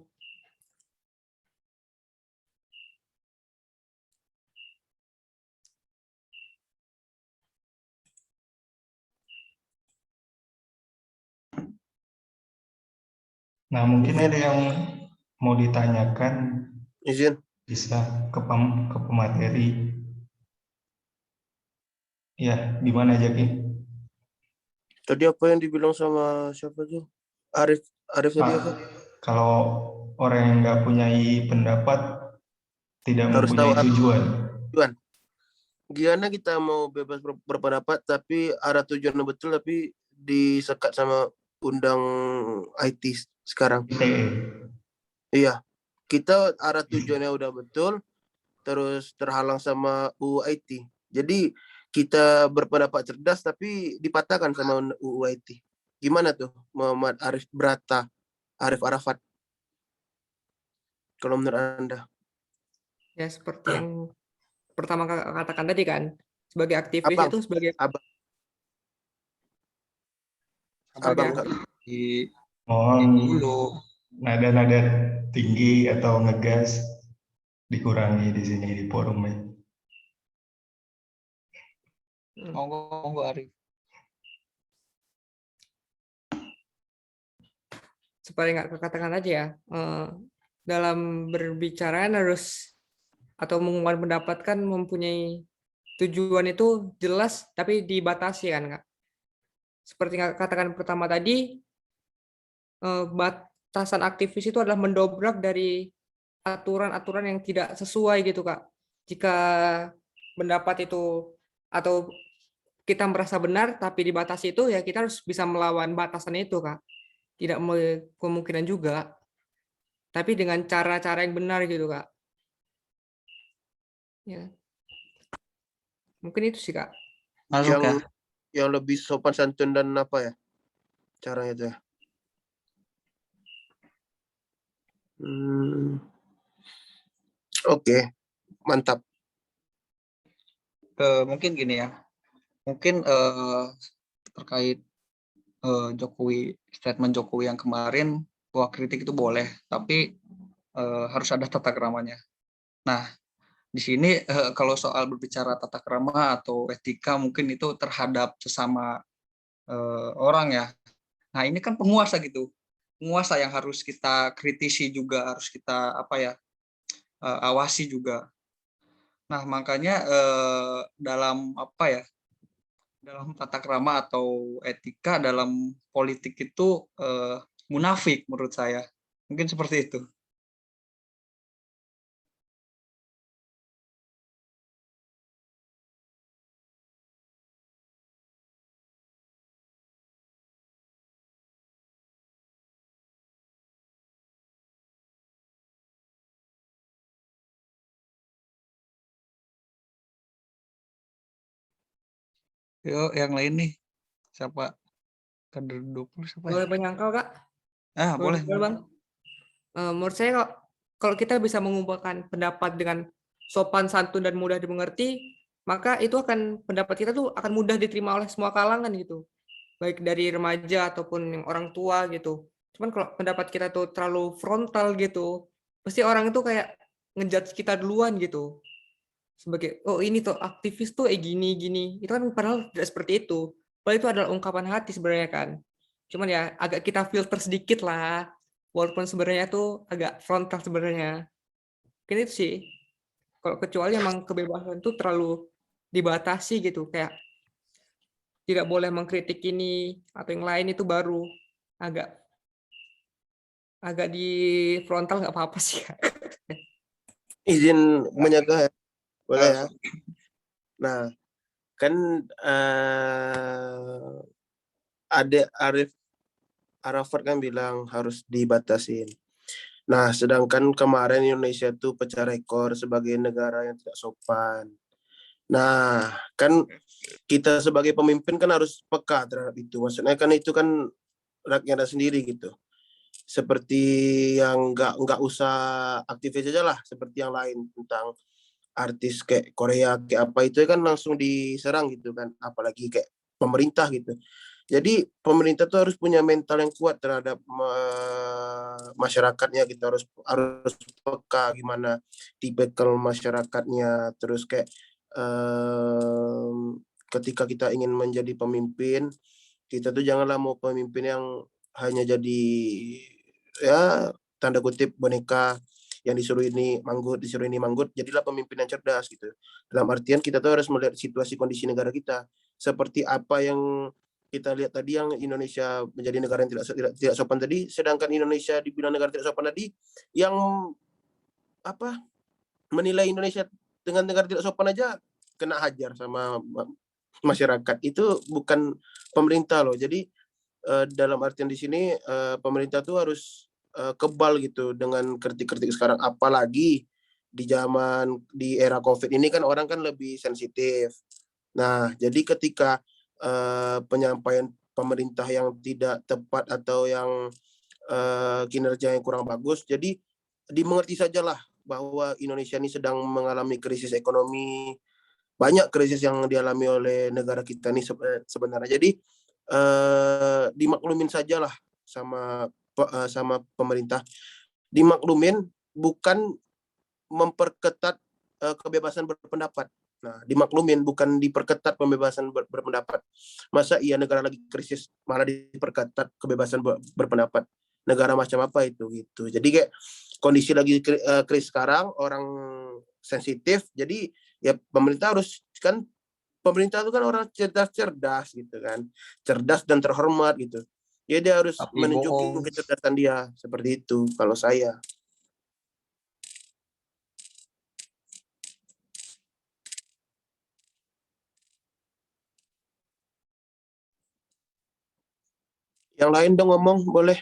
Nah, mungkin ada yang mau ditanyakan, Izin. bisa ke pemateri. Ya, gimana Jaki? Tadi apa yang dibilang sama siapa tuh? Arif tadi apa? Kalau orang yang nggak punya pendapat, tidak Harus tahu mempunyai tujuan. Gimana kita mau bebas berpendapat tapi arah tujuannya betul tapi disekat sama undang IT sekarang. Iya, kita arah tujuannya udah betul, terus terhalang sama UU IT. Jadi kita berpendapat cerdas tapi dipatahkan sama UU IT. Gimana tuh Muhammad Arif Arafat? Kalau menurut Anda? Ya seperti yang pertama katakan tadi kan, sebagai aktivis Abang, itu sebagai Abang aktivis. Mohon nada-nada tinggi atau ngegas dikurangi di sini di forum ya. Monggo Arif. Seperti nggak katakan aja ya, dalam berbicara harus atau mengumumkan pendapat kan mempunyai tujuan itu jelas tapi dibatasi kan Kak. Seperti yang katakan pertama tadi, batasan aktivis itu adalah mendobrak dari aturan-aturan yang tidak sesuai gitu Kak. Jika pendapat itu atau kita merasa benar tapi dibatasi itu, ya kita harus bisa melawan batasan itu Kak. Tidak kemungkinan juga, tapi dengan cara-cara yang benar gitu Kak. Ya. Mungkin itu sih Kak. Yang lebih sopan santun dan apa ya caranya itu ya? Oke, mantap. Mungkin gini ya, mungkin terkait statement Jokowi yang kemarin bahwa kritik itu boleh, tapi harus ada tata keramanya. Nah, di sini kalau soal berbicara tata krama atau etika mungkin itu terhadap sesama orang ya. Nah, ini kan penguasa gitu. Penguasa yang harus kita kritisi juga, harus kita awasi juga. Nah, makanya dalam dalam tata krama atau etika dalam politik itu munafik menurut saya. Mungkin seperti itu. Yuk, yang lain nih. Siapa? Kader 20 siapa ya? Boleh menyangkal Kak? Boleh. Bang. Menurut saya kalau kita bisa mengumpulkan pendapat dengan sopan, santun, dan mudah dimengerti, maka itu akan pendapat kita tuh akan mudah diterima oleh semua kalangan gitu, baik dari remaja ataupun yang orang tua gitu. Cuman kalau pendapat kita tuh terlalu frontal gitu, pasti orang itu kayak ngejudge kita duluan gitu. Sebagai, oh ini tuh aktivis tuh gini. Itu kan padahal tidak seperti itu. Padahal itu adalah ungkapan hati sebenarnya kan. Cuman ya agak kita filter sedikit lah. Walaupun sebenarnya tuh agak frontal sebenarnya. Mungkin itu sih. Kalau kecuali emang kebebasan tuh terlalu dibatasi gitu. Kayak tidak boleh mengkritik ini atau yang lain, itu baru agak di frontal nggak apa-apa sih. Izin menyanggah ya? Boleh ya? Nah, kan Arif Arafat kan bilang harus dibatasin. Nah, sedangkan kemarin Indonesia tuh pecah rekor sebagai negara yang tidak sopan. Nah, kan kita sebagai pemimpin kan harus peka terhadap itu. Maksudnya kan itu kan rakyatnya sendiri gitu. Seperti yang nggak usah aktivis aja lah, seperti yang lain tentang artis kayak Korea kayak apa itu kan langsung diserang gitu kan, apalagi kayak pemerintah gitu. Jadi pemerintah tuh harus punya mental yang kuat terhadap masyarakatnya gitu, harus peka gimana tipikal masyarakatnya. Terus kayak ketika kita ingin menjadi pemimpin, kita tuh janganlah mau pemimpin yang hanya jadi ya tanda kutip boneka yang disuruh ini manggut, jadilah pemimpin yang cerdas gitu. Dalam artian kita tuh harus melihat situasi kondisi negara kita. Seperti apa yang kita lihat tadi, yang Indonesia menjadi negara yang tidak sopan tadi, sedangkan Indonesia dibilang negara tidak sopan tadi, yang menilai Indonesia dengan negara tidak sopan aja kena hajar sama masyarakat. Itu bukan pemerintah loh. Jadi dalam artian di sini pemerintah tuh harus kebal gitu dengan kritik-kritik sekarang, apalagi di era COVID ini kan orang kan lebih sensitif. Nah, jadi ketika penyampaian pemerintah yang tidak tepat atau yang kinerja yang kurang bagus, jadi dimengerti sajalah bahwa Indonesia ini sedang mengalami krisis ekonomi, banyak krisis yang dialami oleh negara kita ini sebenarnya. Jadi dimaklumin sajalah sama pemerintah, dimaklumin, bukan memperketat kebebasan berpendapat. Nah, dimaklumin bukan diperketat pembebasan berpendapat. Masa iya negara lagi krisis malah diperketat kebebasan berpendapat? Negara macam apa itu gitu. Jadi kayak kondisi lagi krisis sekarang, orang sensitif, jadi ya pemerintah harus kan, pemerintah itu kan orang cerdas gitu kan, cerdas dan terhormat gitu. Ya dia harus menunjukkan kecerdasan dia, seperti itu kalau saya. Yang lain dong ngomong, boleh.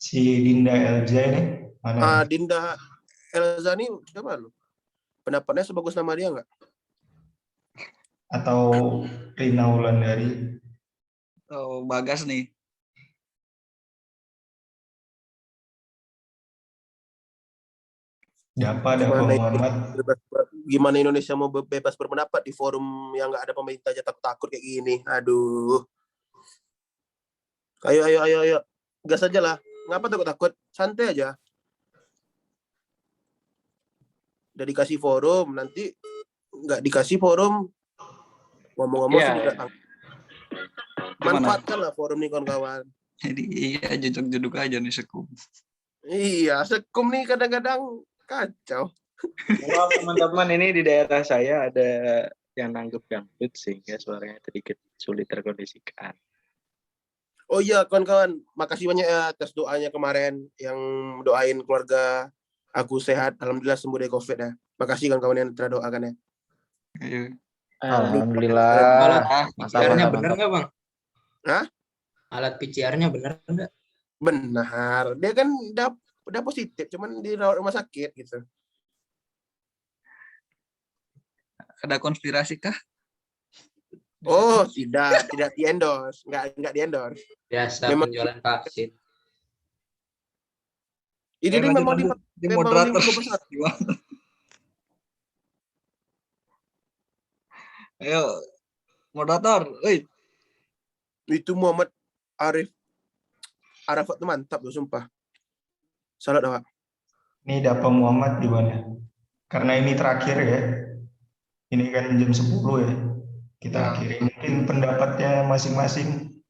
Si Dinda Elza ini mana? Dinda Elza ini siapa lu? Pendapatnya sebagus nama dia nggak? Atau Rina Wulandari? Oh, Bagas nih. Gimana Indonesia mau bebas berpendapat di forum yang nggak ada pemerintah aja takut kayak gini? Aduh. Ayo. Gas aja lah. Ngapa takut? Santai aja. Udah dikasih forum, nanti nggak dikasih forum, ngomong-ngomong sudah manfaatkanlah forum nih kawan-kawan. Jadi iya, jeduk aja nih Sekum. Iya, Sekum nih kadang-kadang kacau. Wow, teman-teman, ini di daerah saya ada yang nanggep gambut sehingga suaranya sedikit sulit terkondisikan. Oh iya kawan-kawan, makasih banyak ya atas doanya kemarin yang doain keluarga aku sehat, alhamdulillah sembuh dari COVID ya. Makasih kawan-kawan yang telah doakan ya. Alhamdulillah. Alat PCR-nya bener nggak bang? Hah? Alat PCR-nya bener nggak? Benar, dia kan udah positif, cuman di rumah sakit gitu. Ada konspirasi kah? Oh, tidak di-endorse, nggak di-endorse. Biasa memang penjualan vaksin. Ini memang di moderator. Ayo, moderator. Itu Muhammad Arafat tuh mantap loh, sumpah. Salut dah, Pak. Ini dapat Muhammad gimana? Karena ini terakhir ya. Ini kan jam 10 ya. Kita Ya. akhiri mungkin pendapatnya masing-masing.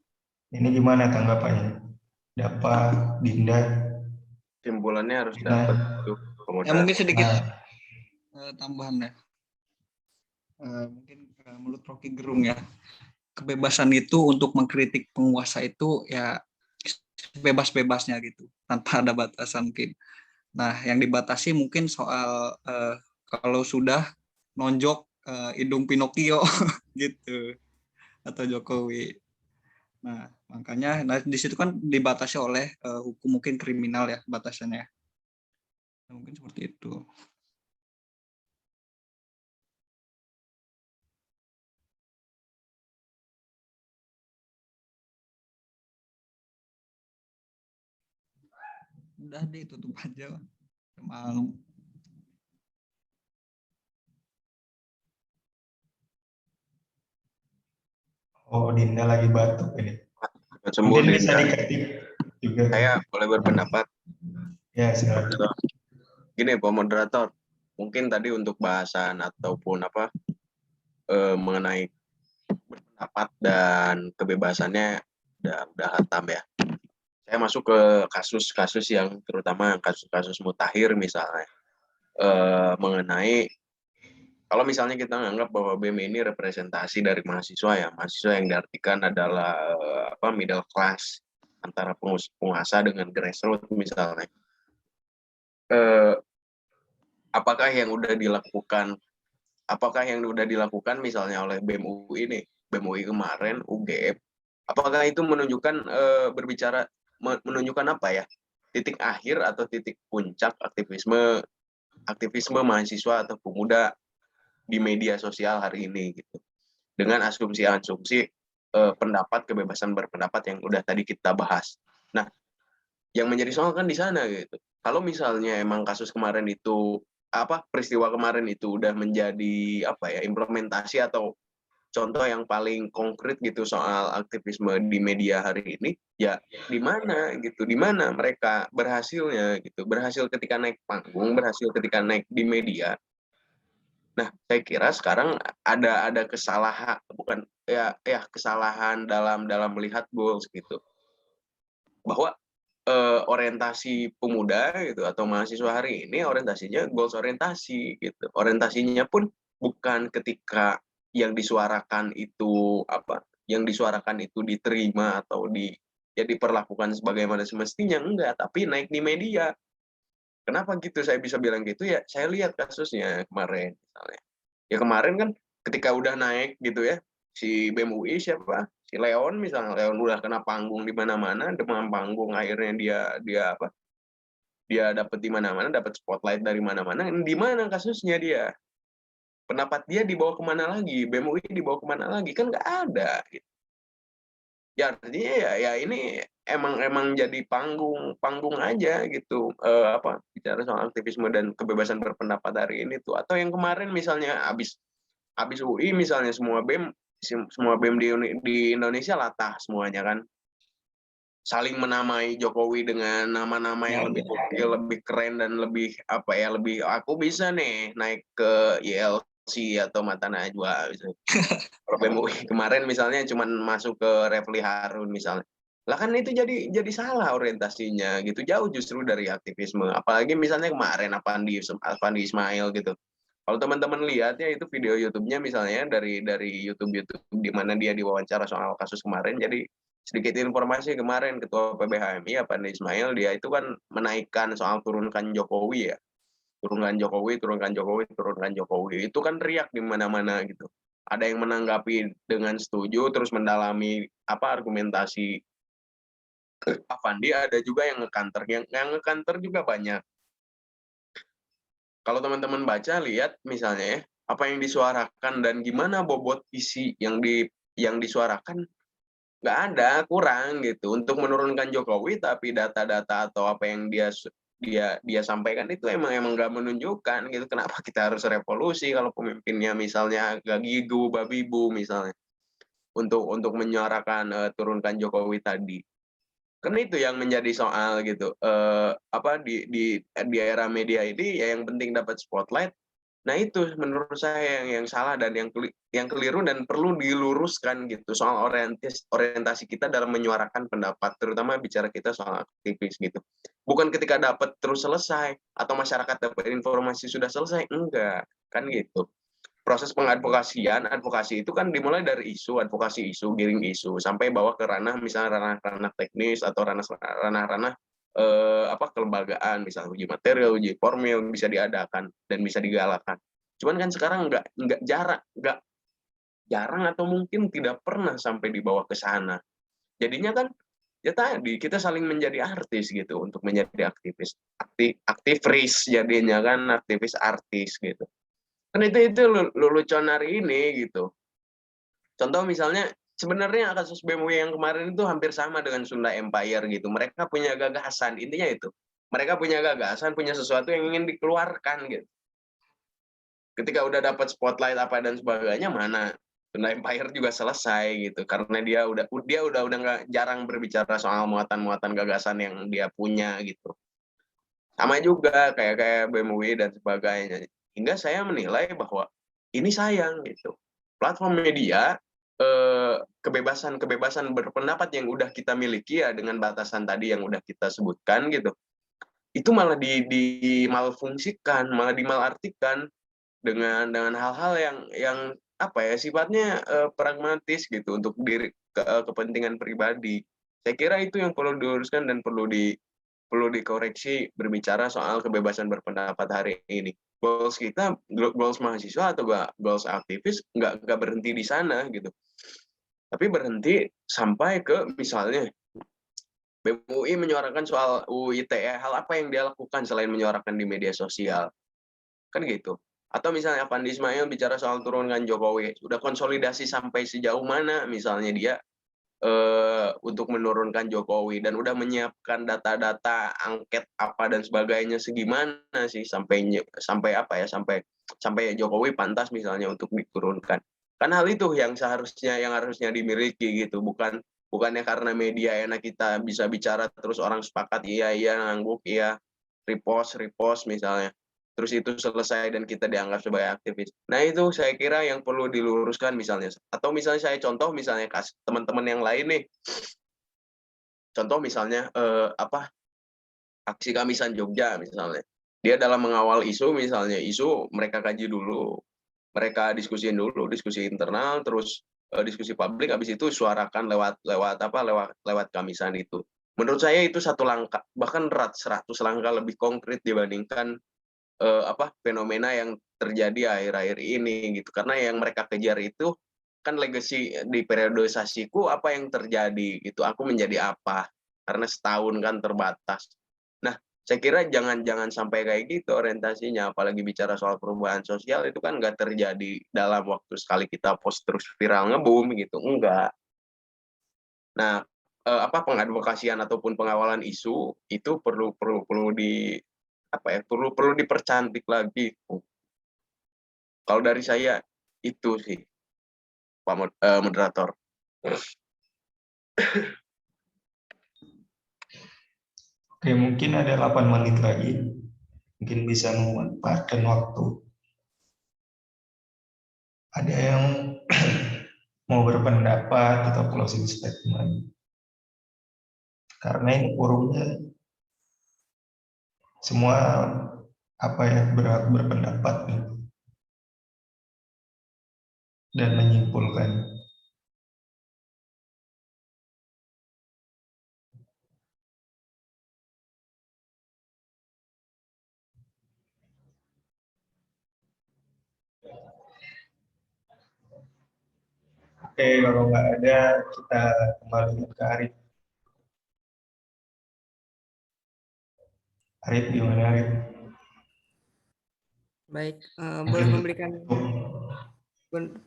Ini gimana tanggapannya? Dapat, Dinda. Simpulannya harus Nah. dapat tuh Ya kemudian. mungkin sedikit Nah, tambahan ya. Mungkin menurut Rocky Gerung ya, kebebasan itu untuk mengkritik penguasa itu ya bebas-bebasnya gitu, tanpa ada batasan mungkin. Nah, yang dibatasi mungkin soal kalau sudah nonjok hidung Pinocchio gitu, atau Jokowi. Nah, makanya di situ kan dibatasi oleh hukum mungkin kriminal ya batasannya. Mungkin seperti itu. Udah deh, tutup aja. Malam. oh Dinda lagi batuk ini. Sembuh Mungkin bisa Dinda. diketik juga. Saya boleh berpendapat. Ya, silakan. Gini, Pak Moderator, mungkin tadi untuk bahasan ataupun mengenai berpendapat dan kebebasannya udah hatam ya. Saya masuk ke kasus-kasus yang terutama kasus-kasus mutakhir misalnya, mengenai kalau misalnya kita menganggap bahwa BEM ini representasi dari mahasiswa ya, mahasiswa yang diartikan adalah middle class antara penguasa dengan grassroots misalnya. Apakah yang udah dilakukan misalnya oleh BEM UI ini, BEM UI kemarin, UGM, apakah itu menunjukkan apa ya, titik akhir atau titik puncak aktivisme mahasiswa atau pemuda di media sosial hari ini gitu, dengan asumsi-asumsi pendapat, kebebasan berpendapat yang udah tadi kita bahas. Nah, yang menjadi soal kan di sana gitu. Kalau misalnya emang kasus kemarin itu peristiwa kemarin itu udah menjadi implementasi atau contoh yang paling konkret gitu soal aktivisme di media hari ini, ya di mana gitu, di mana mereka berhasilnya gitu, berhasil ketika naik panggung, berhasil ketika naik di media. Nah, saya kira sekarang ada kesalahan dalam melihat goals gitu, bahwa orientasi pemuda gitu atau mahasiswa hari ini orientasinya goals orientasi gitu, orientasinya pun bukan ketika yang disuarakan itu diterima atau diperlakukan sebagaimana semestinya, enggak, tapi naik di media. Kenapa gitu saya bisa bilang gitu ya, saya lihat kasusnya kemarin misalnya. Ya kemarin kan ketika udah naik gitu ya, si BEM UI siapa? Si Leon misalnya, Leon udah kena panggung di mana-mana, demam panggung, akhirnya dia dapat di mana-mana, dapat spotlight dari mana-mana. Di mana kasusnya dia? Pendapat dia dibawa kemana lagi? BEM UI dibawa kemana lagi? Kan nggak ada. Gitu. Ya artinya ya ini emang jadi panggung aja gitu, bicara soal aktivisme dan kebebasan berpendapat hari ini tuh. Atau yang kemarin misalnya habis UI misalnya semua BEM di Indonesia latah semuanya kan, saling menamai Jokowi dengan nama-nama yang lebih gokil, lebih keren, dan lebih aku bisa nih naik ke YLC atau Mata Najwa gitu. Kalau BEM UI kemarin misalnya cuma masuk ke Refli Harun misalnya, lah kan itu jadi salah orientasinya gitu, jauh justru dari aktivisme. Apalagi misalnya kemarin Afandi Ismail gitu. Kalau teman-teman lihat ya itu video YouTube-nya misalnya dari YouTube di mana dia diwawancara soal kasus kemarin. Jadi sedikit informasi, kemarin Ketua PBHMI Afandi Ismail dia itu kan menaikkan soal turunkan Jokowi ya. Turunkan Jokowi. Itu kan riak di mana-mana gitu. Ada yang menanggapi dengan setuju terus mendalami argumentasi Afandi, ada juga yang ngekanter. Yang ngekanter juga banyak. Kalau teman-teman baca, lihat misalnya ya, apa yang disuarakan dan gimana bobot isi yang disuarakan, nggak ada, kurang gitu. Untuk menurunkan Jokowi, tapi data-data atau apa yang dia dia sampaikan itu emang nggak menunjukkan gitu. Kenapa kita harus revolusi kalau pemimpinnya misalnya agak gigu babi bu misalnya untuk menyuarakan turunkan Jokowi tadi. Kan itu yang menjadi soal gitu. Di era media ini ya yang penting dapat spotlight. Nah itu menurut saya yang salah dan yang keliru dan perlu diluruskan gitu soal orientasi kita dalam menyuarakan pendapat, terutama bicara kita soal aktivis gitu. Bukan ketika dapat terus selesai atau masyarakat dapat informasi sudah selesai, enggak kan gitu. Proses advokasi itu kan dimulai dari advokasi isu, giring isu sampai bawa ke ranah misalnya ranah teknis atau ranah kelembagaan, misalnya uji material, uji formil bisa diadakan dan bisa digalakkan. Cuman kan sekarang nggak jarang atau mungkin tidak pernah sampai dibawa ke sana. Jadinya kan ya tadi kita saling menjadi artis gitu untuk menjadi aktivis jadinya kan aktivis artis gitu. Kan itu lelucon hari ini gitu. Contoh misalnya sebenarnya kasus BMW yang kemarin itu hampir sama dengan Sunda Empire gitu. Mereka punya gagasan, intinya itu. Mereka punya gagasan, punya sesuatu yang ingin dikeluarkan gitu. Ketika udah dapat spotlight apa dan sebagainya, mana Sunda Empire juga selesai gitu. Karena dia udah nggak jarang berbicara soal muatan-muatan gagasan yang dia punya gitu. Sama juga kayak BMW dan sebagainya. Hingga saya menilai bahwa ini sayang gitu. Platform media kebebasan berpendapat yang udah kita miliki ya dengan batasan tadi yang udah kita sebutkan gitu, itu malah dimalfungsikan, malah dimalartikan dengan hal-hal yang sifatnya pragmatis gitu untuk kepentingan pribadi. Saya kira itu yang perlu diluruskan dan perlu dikoreksi berbicara soal kebebasan berpendapat hari ini. Goals kita, goals mahasiswa atau goals aktivis nggak berhenti di sana gitu. Tapi berhenti sampai ke misalnya BEM UI menyuarakan soal UU ITE, hal apa yang dia lakukan selain menyuarakan di media sosial. Kan gitu. Atau misalnya Pandi Ismail bicara soal turunkan Jokowi, sudah konsolidasi sampai sejauh mana misalnya dia untuk menurunkan Jokowi dan udah menyiapkan data-data angket apa dan sebagainya segimana sih sampai Jokowi pantas misalnya untuk diturunkan. Kan hal itu yang harusnya dimiliki gitu, bukannya karena media enak kita bisa bicara terus orang sepakat iya ngangguk iya repost misalnya. Terus itu selesai dan kita dianggap sebagai aktivis. Nah itu saya kira yang perlu diluruskan misalnya. Atau misalnya saya contoh misalnya teman-teman yang lain nih. Contoh misalnya aksi Kamisan Jogja misalnya. Dia dalam mengawal isu misalnya, isu mereka kaji dulu. Mereka diskusi internal, terus diskusi publik, habis itu suarakan lewat Kamisan itu. Menurut saya itu satu langkah, bahkan 100 langkah lebih konkret dibandingkan fenomena yang terjadi akhir-akhir ini gitu. Karena yang mereka kejar itu kan legacy di periodisasiku apa yang terjadi gitu. Aku menjadi apa? Karena setahun kan terbatas. Nah, saya kira jangan sampai kayak gitu orientasinya, apalagi bicara soal perubahan sosial itu kan nggak terjadi dalam waktu sekali kita post terus viral ngeboom gitu. Enggak. Nah, pengadvokasian ataupun pengawalan isu itu perlu dipercantik lagi. Kalau dari saya itu sih, Pak Moderator. Oke, mungkin ada 8 menit lagi. Mungkin bisa memanfaatkan waktu. Ada yang mau berpendapat atau closing statement? Karena ini forumnya semua berhak berpendapat dan menyimpulkan. Oke, kalau nggak ada kita kembali ke Arif. Arif gimana Arif? Baik, boleh memberikan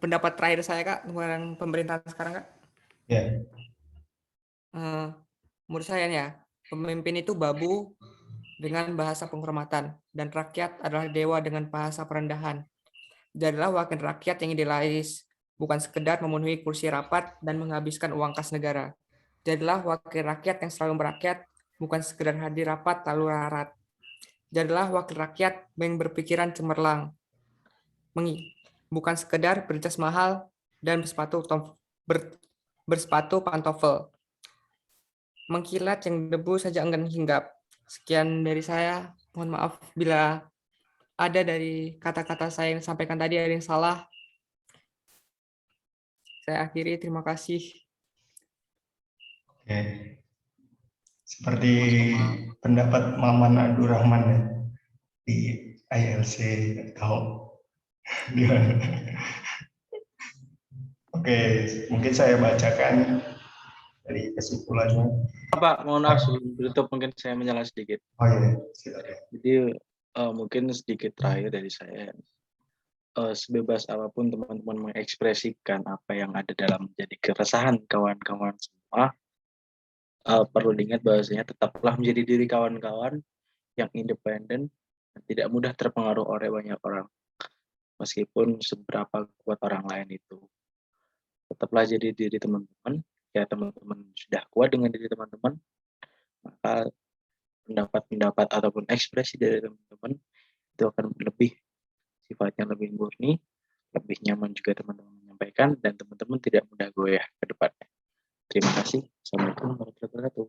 pendapat terakhir saya Kak tentang pemerintahan sekarang Kak? Ya. Menurut saya ya, pemimpin itu babu dengan bahasa penghormatan, dan rakyat adalah dewa dengan bahasa perendahan. Jadilah wakil rakyat yang idealis, bukan sekedar memenuhi kursi rapat dan menghabiskan uang kas negara. Jadilah wakil rakyat yang selalu merakyat, bukan sekedar hadir rapat lalu rarat. Jadilah wakil rakyat yang berpikiran cemerlang, bukan sekedar berjas mahal dan bersepatu pantofel. Mengkilat yang debu saja enggan hinggap. Sekian dari saya. Mohon maaf bila ada dari kata-kata saya yang disampaikan tadi ada yang salah. Saya akhiri. Terima kasih. Oke. Seperti pendapat Maman Abdurrahman ya, di ILC atau Oke, mungkin saya bacakan dari kesimpulannya. Pak, mohon maaf sebelum ditutup mungkin saya menjelaskan sedikit. Oh iya, silakan. Jadi mungkin sedikit terakhir dari saya. Sebebas apapun teman-teman mengekspresikan apa yang ada dalam jadi keresahan kawan-kawan semua, perlu diingat bahwasanya tetaplah menjadi diri kawan-kawan yang independen dan tidak mudah terpengaruh oleh banyak orang. Meskipun seberapa kuat orang lain itu. Tetaplah jadi diri teman-teman. Ya teman-teman sudah kuat dengan diri teman-teman, maka pendapat-pendapat ataupun ekspresi dari teman-teman itu akan lebih sifatnya lebih murni, lebih nyaman juga teman-teman menyampaikan, dan teman-teman tidak mudah goyah ke depannya. Terima kasih. Assalamualaikum warahmatullahi wabarakatuh.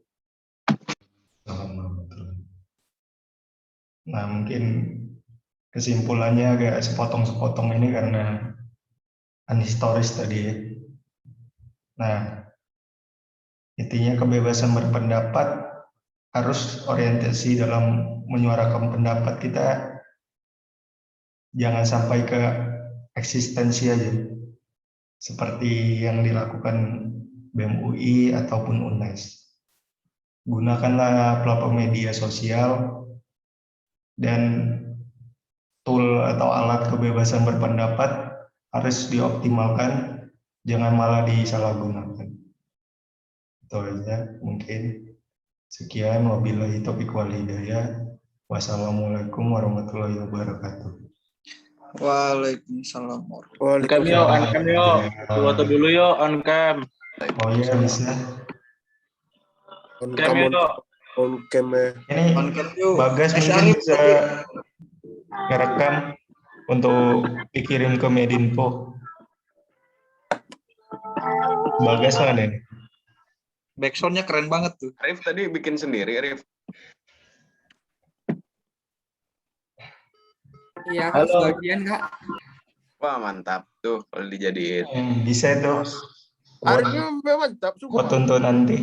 Nah, mungkin kesimpulannya agak sepotong-sepotong ini karena unhistoris tadi ya. Nah, intinya kebebasan berpendapat harus orientasi dalam menyuarakan pendapat kita, jangan sampai ke eksistensi aja, seperti yang dilakukan BEM UI ataupun UNES. Gunakanlah platform media sosial dan tool atau alat kebebasan berpendapat harus dioptimalkan, jangan malah disalahgunakan. Itu aja mungkin. Sekian, wabillahi taufiq wal hidayah. Wassalamualaikum warahmatullahi wabarakatuh. Waalaikumsalam. On-cam yuk, on-cam yuk. Foto dulu yuk, on-cam. Oh iya, bisa. On-cam yuk. On-cam. Ini Bagas mungkin bisa ngerekam untuk dikirim ke Medinfo. Bagas mana nih? Backsound-nya keren banget tuh. Arif tadi bikin sendiri, Arif. Iya, Kak, sebagian, Kak. Wah, mantap tuh kalau dijadiin. Bisa tuh. Arifnya mantap, Buat tonton nanti.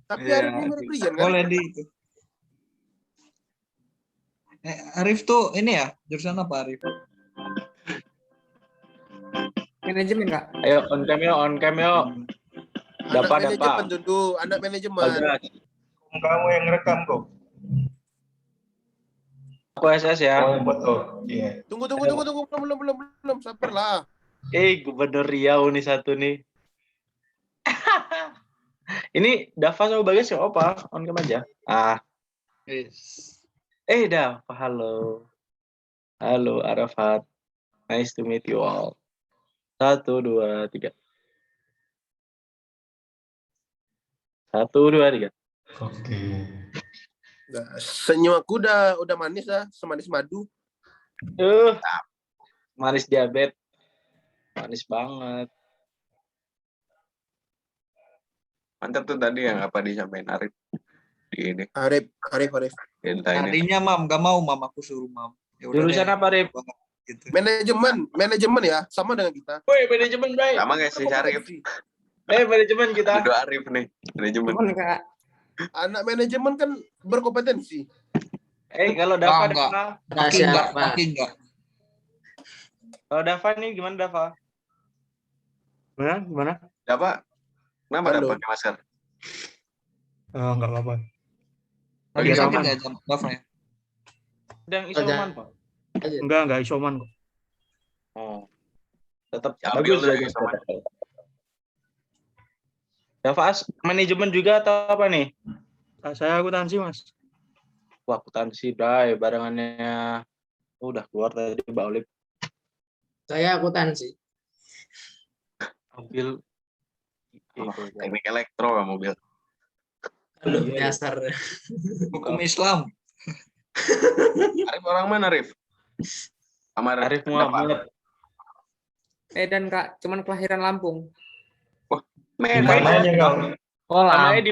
Tapi Iya, Arifnya berperian kan? boleh di itu. Arif tuh ini ya, jurusan apa Arif? Manajemen, Kak. Ayo, on-cam yuk, on-cam yuk. Anak Dapat. manajemen dulu, anak manajemen. Kamu yang ngerekam kok. Aku SS ya. Oh, betul. Iya. Tunggu, belum, sabarlah. Gubernur Riau nih satu nih. Ini Dava sama Bagas ya apa? On-cam aja. Yes. Dava, halo. Halo Arafat. Nice to meet you all. 1, 2, 3. 1, 2, 3. Oke. Nah, senyum aku udah manis lah, semanis madu. Manis diabetes. Manis banget. Mantap tuh tadi yang apa disampaikan Arif di ini. Arif. Tadinya Mam, gak mau Mam, aku suruh Mam. Ya udah Jurusan deh. apa, Arif? Gitu. Manajemen ya, sama dengan kita. Woi, manajemen, Bray. Sama guys si Arif. Manajemen kita. Dua Arif nih, manajemen. Teman, Kak. Anak manajemen kan berkompetensi. Kalau Dava, Enggak. Makin enggak. Kalau Dava nih gimana Dava? Gimana? Dava, kenapa Halo. nggak pakai masker? Enggak apa-apa. Lagi Iya, sakit aman. ya Dava-nya? Sedang isoman, Pak. Enggak isoman kok. Oh. Tetap Ambil bagus deh, aja. isoman. Dava manajemen juga atau apa nih? Saya akuntansi, Mas. Aku akuntansi, Bray, barengannya udah keluar tadi Mbak Olip. Saya akuntansi. Mobil Teknik elektro mobil. Aduh, Iya, dasar. Hukum Islam. Arif orang mana, Arif? Kamar Arif depan. Muhammad. Dan Kak, cuman kelahiran Lampung. Di Medan. mananya kau? Oh, Namanya di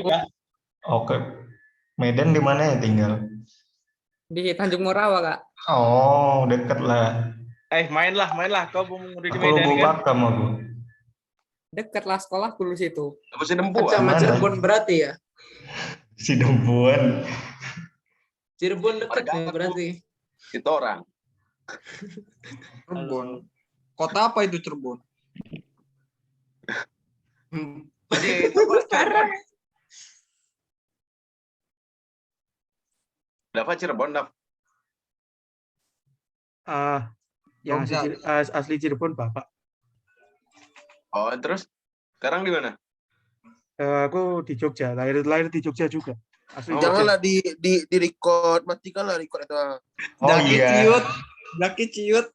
Oke. Medan di mana ya tinggal? Di Tanjung Morawa, Kak. Oh, deket lah. mainlah. Kau mau di Aku Medan Lubuk kan? Pakam aku. Deket lah sekolah dulu situ. Apa sih Dempuan? Sama Mana? Cirebon berarti ya? Si Dempuan. Cirebon dekat Warga nih aku. berarti. Itu orang. Cirebon. Kota apa itu Cirebon? Jadi apa, Cirebon? Dava Cirebon, Dav. Yang Jogja. asli Cirebon Bapak. Oh, terus sekarang di mana? Aku di Jogja, lahir di Jogja juga. Asli Oh, Jogja. Janganlah di record, matikanlah record itu. Oh iya. Jaki ciut.